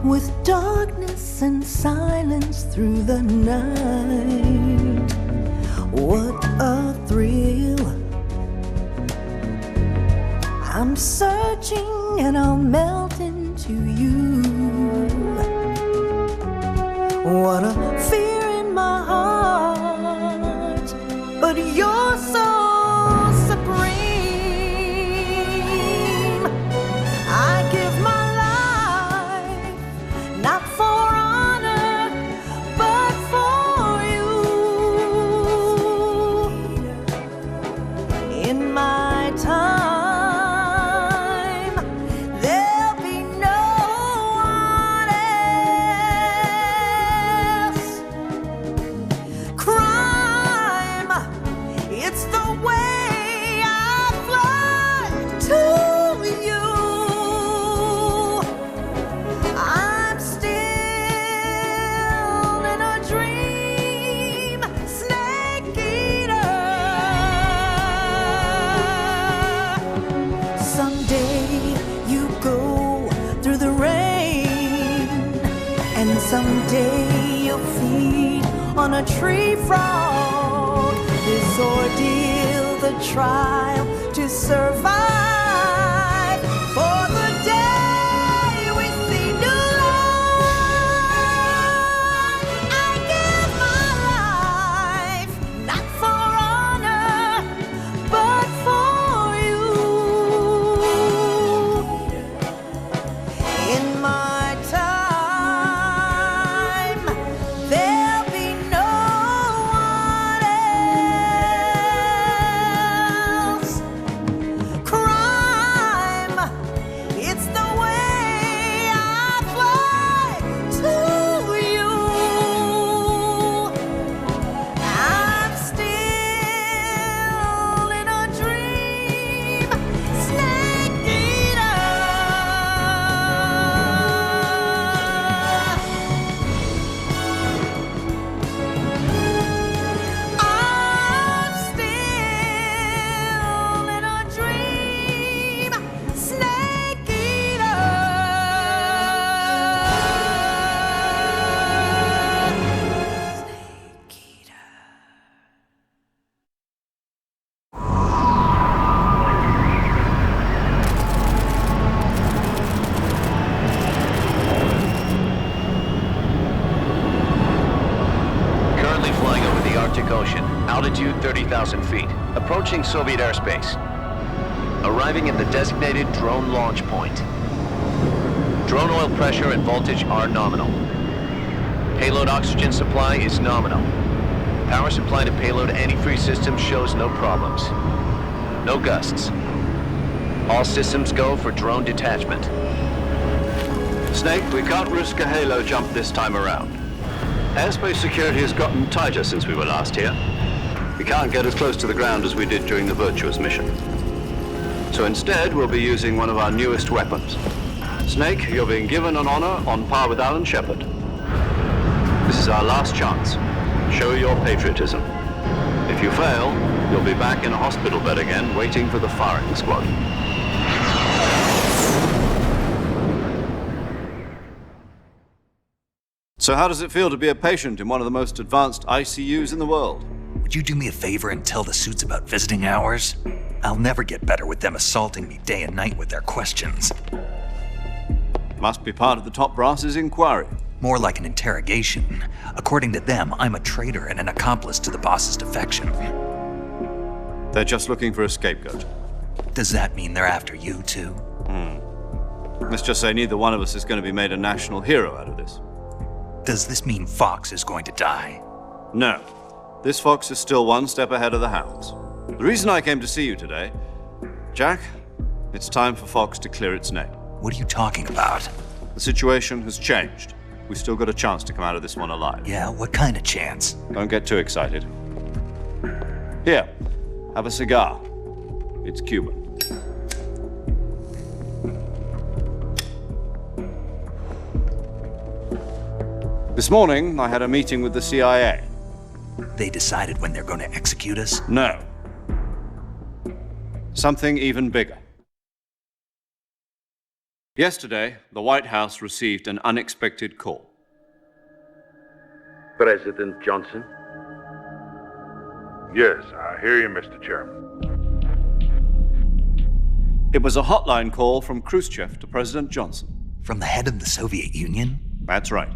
Speaker 13: With darkness and silence through the night, what a thrill. I'm searching and I'll melt into you. What a fear in my heart, but you're so supreme. I give my not for honor, but for you. In my time, there'll be no one else. Crime, it's the way I fly to you. Someday you'll feed on a tree frog. This ordeal, the trial to survive. For the day we see new life, I give my life, not for honor, but for you. In my
Speaker 14: Altitude 30,000 feet, approaching Soviet airspace. Arriving at the designated drone launch point. Drone oil pressure and voltage are nominal. Payload oxygen supply is nominal. Power supply to payload antifreeze system shows no problems. No gusts. All systems go for drone detachment.
Speaker 2: Snake, we can't risk a halo jump this time around. Airspace security has gotten tighter since we were last here. We can't get as close to the ground as we did during the Virtuous mission. So instead, we'll be using one of our newest weapons. Snake, you're being given an honor on par with Alan Shepard. This is our last chance. Show your patriotism. If you fail, you'll be back in a hospital bed again, waiting for the firing squad. So how does it feel to be a patient in one of the most advanced ICUs in the world?
Speaker 1: Would you do me a favor and tell the suits about visiting hours? I'll never get better with them assaulting me day and night with their questions.
Speaker 2: Must be part of the top brass's inquiry.
Speaker 1: More like an interrogation. According to them, I'm a traitor and an accomplice to the boss's defection.
Speaker 2: They're just looking for a scapegoat.
Speaker 1: Does that mean they're after you, too?
Speaker 2: Let's just say neither one of us is going to be made a national hero out of this.
Speaker 1: Does this mean Fox is going to die?
Speaker 2: No. This fox is still one step ahead of the hounds. The reason I came to see you today, Jack, it's time for Fox to clear its name.
Speaker 1: What are you talking about?
Speaker 2: The situation has changed. We've still got a chance to come out of this one alive.
Speaker 1: Yeah, what kind of chance?
Speaker 2: Don't get too excited. Here, have a cigar. It's Cuban. This morning, I had a meeting with the CIA.
Speaker 1: They decided when they're going to execute us?
Speaker 2: No. Something even bigger. Yesterday, the White House received an unexpected call.
Speaker 15: President Johnson?
Speaker 16: Yes, I hear you, Mr. Chairman.
Speaker 2: It was a hotline call from Khrushchev to President Johnson.
Speaker 1: From the head of the Soviet Union?
Speaker 2: That's right.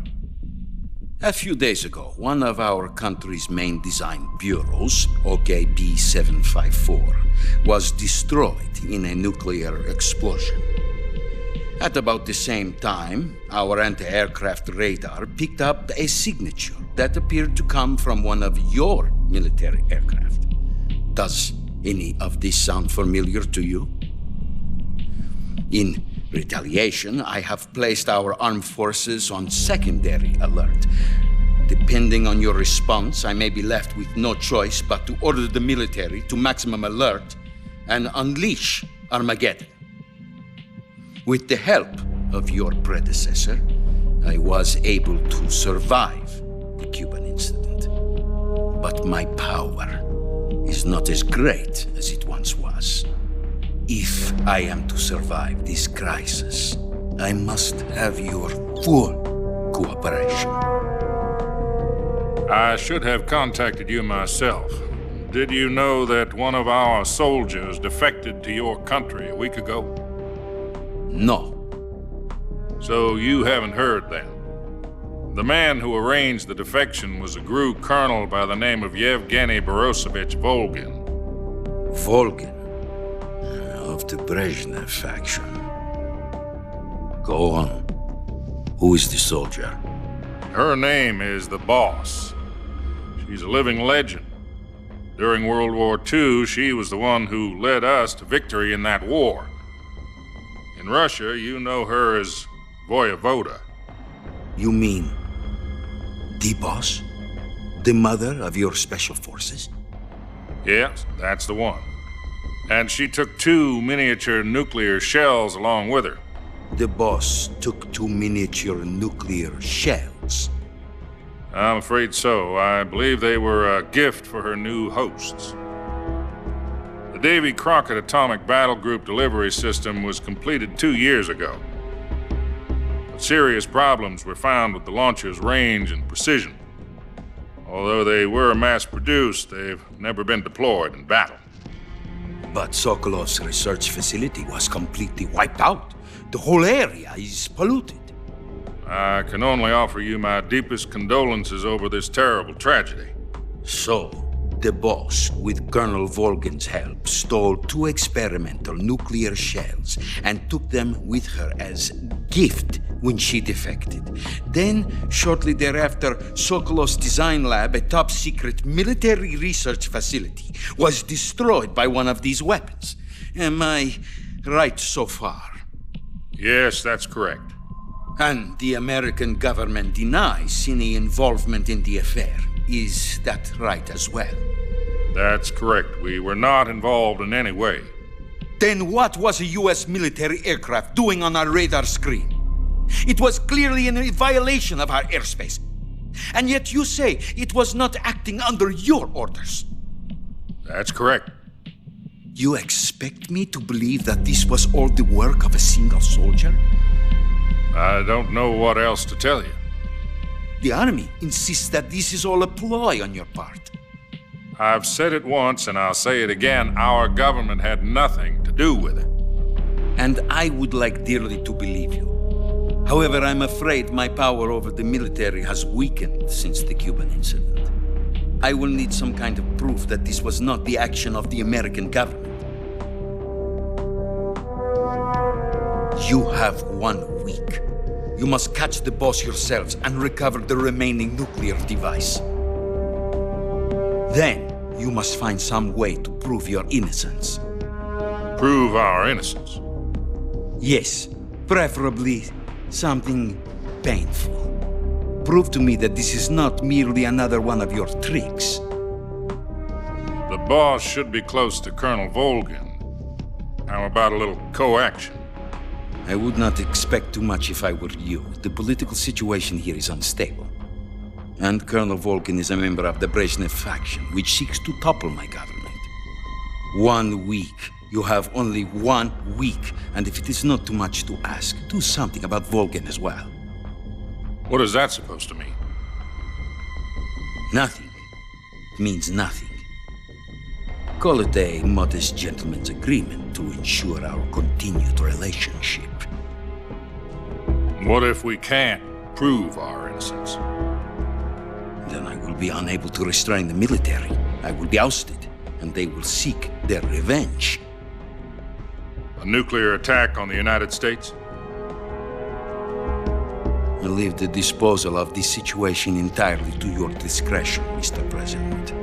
Speaker 8: A few days ago, one of our country's main design bureaus, OKB 754, was destroyed in a nuclear explosion. At about the same time, our anti-aircraft radar picked up a signature that appeared to come from one of your military aircraft. Does any of this sound familiar to you? In retaliation, I have placed our armed forces on secondary alert. Depending on your response, I may be left with no choice but to order the military to maximum alert and unleash Armageddon. With the help of your predecessor, I was able to survive the Cuban incident. But my power is not as great as it once was. If I am to survive this crisis, I must have your full cooperation.
Speaker 16: I should have contacted you myself. Did you know that one of our soldiers defected to your country a week ago?
Speaker 8: No.
Speaker 16: So you haven't heard then. The man who arranged the defection was a GRU colonel by the name of Yevgeny Borosovich Volgin.
Speaker 8: Volgin? Of the Brezhnev faction. Go on. Who is the soldier?
Speaker 16: Her name is the Boss. She's a living legend. During World War II, she was the one who led us to victory in that war. In Russia, you know her as Voyevoda.
Speaker 8: You mean the Boss? The mother of your special forces?
Speaker 16: Yes, that's the one. And she took 2 miniature nuclear shells along with her.
Speaker 8: The Boss took 2 miniature nuclear shells?
Speaker 16: I'm afraid so. I believe they were a gift for her new hosts. The Davy Crockett Atomic Battle Group delivery system was completed 2 years ago. But serious problems were found with the launcher's range and precision. Although they were mass-produced, they've never been deployed in battle.
Speaker 8: But Sokolov's research facility was completely wiped out. The whole area is polluted.
Speaker 16: I can only offer you my deepest condolences over this terrible tragedy.
Speaker 8: So, the Boss, with Colonel Volgin's help, stole 2 experimental nuclear shells and took them with her as gift when she defected. Then, shortly thereafter, Sokolov's design lab, a top-secret military research facility, was destroyed by one of these weapons. Am I right so far?
Speaker 16: Yes, that's correct.
Speaker 8: And the American government denies any involvement in the affair. Is that right as well?
Speaker 16: That's correct. We were not involved in any way.
Speaker 15: Then what was a US military aircraft doing on our radar screen? It was clearly in violation of our airspace. And yet you say it was not acting under your orders.
Speaker 16: That's correct.
Speaker 15: You expect me to believe that this was all the work of a single soldier?
Speaker 16: I don't know what else to tell you.
Speaker 15: The Army insists that this is all a ploy on your part.
Speaker 16: I've said it once and I'll say it again. Our government had nothing to do with it.
Speaker 15: And I would like dearly to believe you. However, I'm afraid my power over the military has weakened since the Cuban incident. I will need some kind of proof that this was not the action of the American government. You have 1 week. You must catch the boss yourselves and recover the remaining nuclear device. Then, you must find some way to prove your innocence.
Speaker 16: Prove our innocence?
Speaker 15: Yes, preferably something painful. Prove to me that this is not merely another one of your tricks.
Speaker 16: The boss should be close to Colonel Volgin. How about a little co-action?
Speaker 15: I would not expect too much if I were you. The political situation here is unstable. And Colonel Volgin is a member of the Brezhnev faction, which seeks to topple my government. 1 week. You have only 1 week, and if it is not too much to ask, do something about Volgin as well.
Speaker 16: What is that supposed to mean?
Speaker 15: Nothing. It means nothing. Call it a modest gentleman's agreement to ensure our continued relationship.
Speaker 16: What if we can't prove our innocence?
Speaker 15: Then I will be unable to restrain the military. I will be ousted, and they will seek their revenge.
Speaker 16: A nuclear attack on the United States?
Speaker 15: I leave the disposal of this situation entirely to your discretion, Mr. President.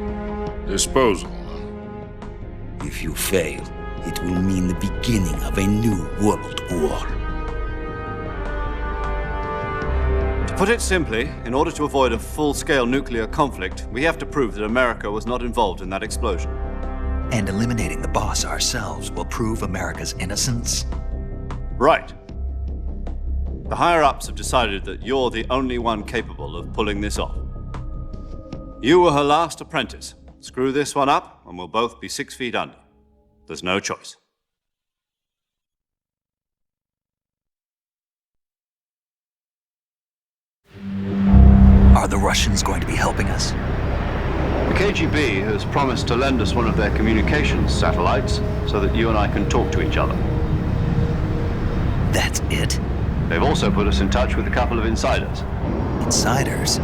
Speaker 16: Disposal?
Speaker 15: If you fail, it will mean the beginning of a new world war.
Speaker 2: To put it simply, in order to avoid a full-scale nuclear conflict, we have to prove that America was not involved in that explosion.
Speaker 1: And eliminating the boss ourselves will prove America's innocence?
Speaker 2: Right. The higher-ups have decided that you're the only one capable of pulling this off. You were her last apprentice. Screw this one up, and we'll both be 6 feet under. There's no choice.
Speaker 1: Are the Russians going to be helping us?
Speaker 2: The KGB has promised to lend us one of their communications satellites so that you and I can talk to each other.
Speaker 1: That's it?
Speaker 2: They've also put us in touch with a couple of insiders.
Speaker 1: Insiders?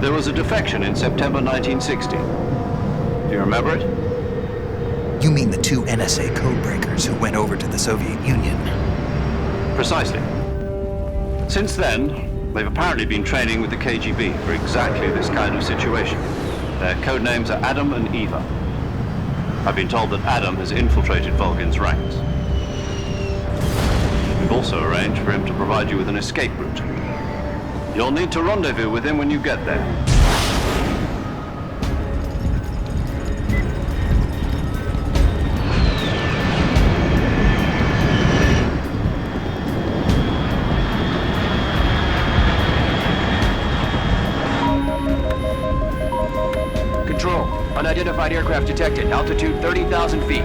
Speaker 2: There was a defection in September 1960. Do you remember it?
Speaker 1: You mean the 2 NSA codebreakers who went over to the Soviet Union?
Speaker 2: Precisely. Since then, they've apparently been training with the KGB for exactly this kind of situation. Their codenames are Adam and Eva. I've been told that Adam has infiltrated Volgin's ranks. We've also arranged for him to provide you with an escape route. You'll need to rendezvous with him when you get there.
Speaker 17: Control, unidentified aircraft detected. Altitude 30,000 feet.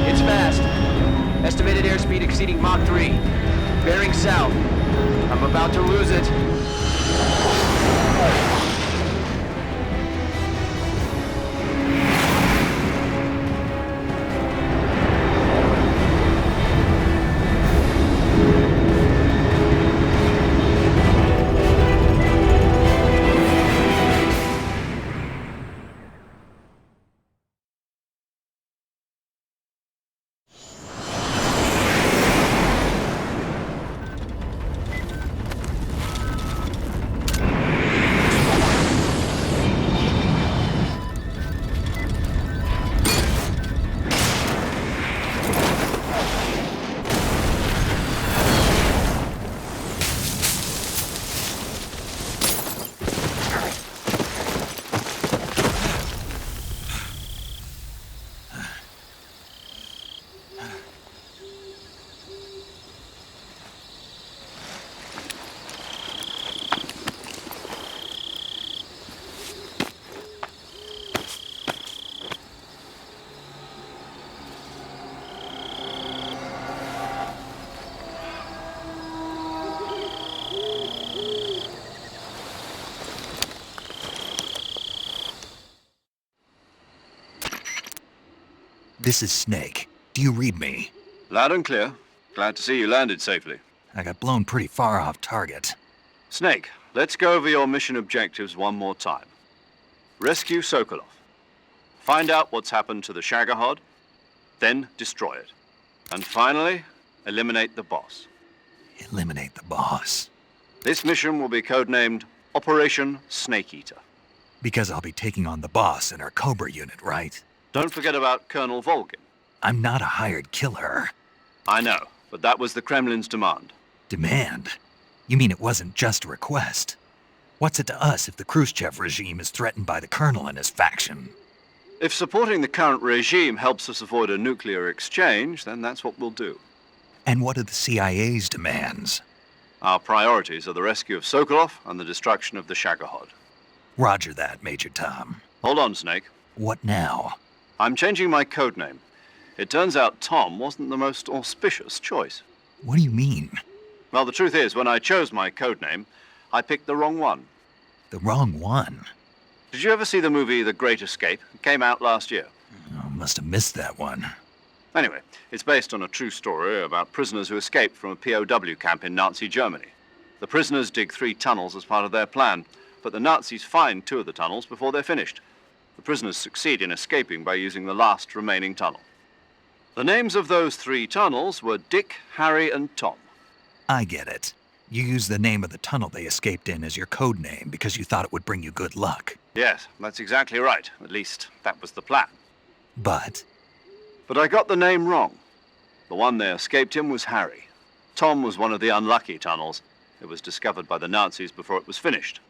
Speaker 17: It's fast. Estimated airspeed exceeding Mach 3. Bearing south. I'm about to lose it.
Speaker 1: This is Snake. Do you read me?
Speaker 2: Loud and clear. Glad to see you landed safely.
Speaker 1: I got blown pretty far off target.
Speaker 2: Snake, let's go over your mission objectives one more time. Rescue Sokolov. Find out what's happened to the Shagohod, then destroy it. And finally, eliminate the boss.
Speaker 1: Eliminate the boss.
Speaker 2: This mission will be codenamed Operation Snake Eater.
Speaker 1: Because I'll be taking on the boss in our Cobra unit, right?
Speaker 2: Don't forget about Colonel Volgin.
Speaker 1: I'm not a hired killer.
Speaker 2: I know, but that was the Kremlin's demand.
Speaker 1: Demand? You mean it wasn't just a request? What's it to us if the Khrushchev regime is threatened by the Colonel and his faction?
Speaker 2: If supporting the current regime helps us avoid a nuclear exchange, then that's what we'll do.
Speaker 1: And what are the CIA's demands?
Speaker 2: Our priorities are the rescue of Sokolov and the destruction of the Shagohod.
Speaker 1: Roger that, Major Tom.
Speaker 2: Hold on, Snake.
Speaker 1: What now?
Speaker 2: I'm changing my codename. It turns out Tom wasn't the most auspicious choice.
Speaker 1: What do you mean?
Speaker 2: Well, the truth is, when I chose my codename, I picked the wrong one.
Speaker 1: The wrong one?
Speaker 2: Did you ever see the movie The Great Escape? It came out last year.
Speaker 1: Oh, must have missed that one.
Speaker 2: Anyway, it's based on a true story about prisoners who escaped from a POW camp in Nazi Germany. The prisoners dig 3 tunnels as part of their plan, but the Nazis find 2 of the tunnels before they're finished. The prisoners succeed in escaping by using the last remaining tunnel. The names of those 3 tunnels were Dick, Harry, and Tom.
Speaker 1: I get it. You used the name of the tunnel they escaped in as your code name because you thought it would bring you good luck.
Speaker 2: Yes, that's exactly right. At least, that was the plan.
Speaker 1: But
Speaker 2: I got the name wrong. The one they escaped in was Harry. Tom was one of the unlucky tunnels. It was discovered by the Nazis before it was finished.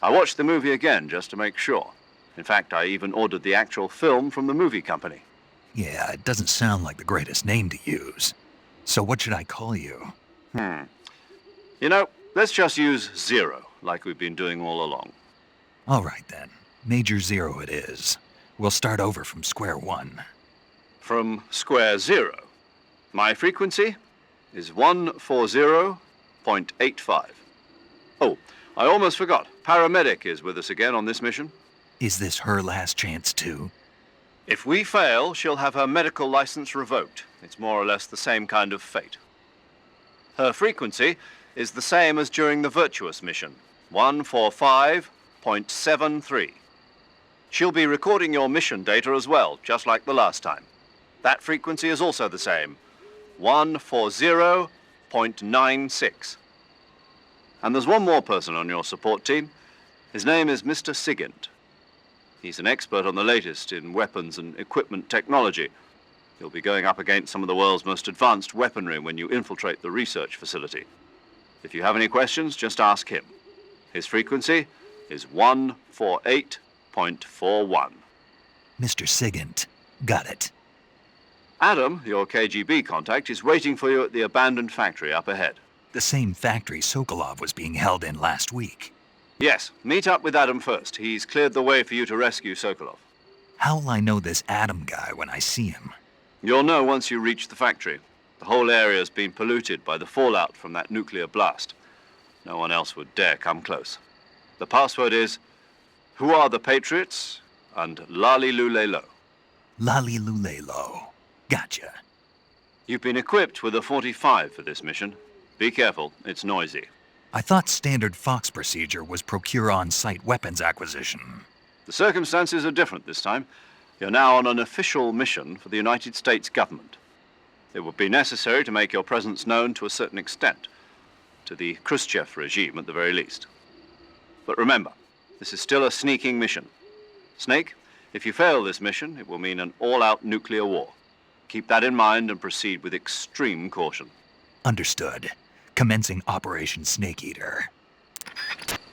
Speaker 2: I watched the movie again just to make sure. In fact, I even ordered the actual film from the movie company.
Speaker 1: yeah, it doesn't sound like the greatest name to use. So what should I call you?
Speaker 2: You know, let's just use Zero, like we've been doing all along.
Speaker 1: All right then. Major Zero it is. We'll start over from square one.
Speaker 2: From square zero. My frequency is 140.85. Oh, I almost forgot. Paramedic is with us again on this mission.
Speaker 1: Is this her last chance too?
Speaker 2: If we fail, she'll have her medical license revoked. It's more or less the same kind of fate. Her frequency is the same as during the Virtuous mission, 145.73. She'll be recording your mission data as well, just like the last time. That frequency is also the same, 140.96. And there's one more person on your support team. His name is Mr. Sigint. He's an expert on the latest in weapons and equipment technology. You'll be going up against some of the world's most advanced weaponry when you infiltrate the research facility. If you have any questions, just ask him. His frequency is 148.41.
Speaker 1: Mr. Sigint. Got it.
Speaker 2: Adam, your KGB contact, is waiting for you at the abandoned factory up ahead.
Speaker 1: The same factory Sokolov was being held in last week.
Speaker 2: Yes, meet up with Adam first. He's cleared the way for you to rescue Sokolov.
Speaker 1: How will I know this Adam guy when I see him?
Speaker 2: You'll know once you reach the factory. The whole area's been polluted by the fallout from that nuclear blast. No one else would dare come close. The password is, "Who are the Patriots?" and "Lali Lule Lo."
Speaker 1: Lali Lule Lo. Gotcha.
Speaker 2: You've been equipped with a 45 for this mission. Be careful, it's noisy.
Speaker 1: I thought standard Fox procedure was procure on-site weapons acquisition.
Speaker 2: The circumstances are different this time. You're now on an official mission for the United States government. It would be necessary to make your presence known to a certain extent, to the Khrushchev regime at the very least. But remember, this is still a sneaking mission. Snake, if you fail this mission, it will mean an all-out nuclear war. Keep that in mind and proceed with extreme caution.
Speaker 1: Understood. Commencing Operation Snake Eater.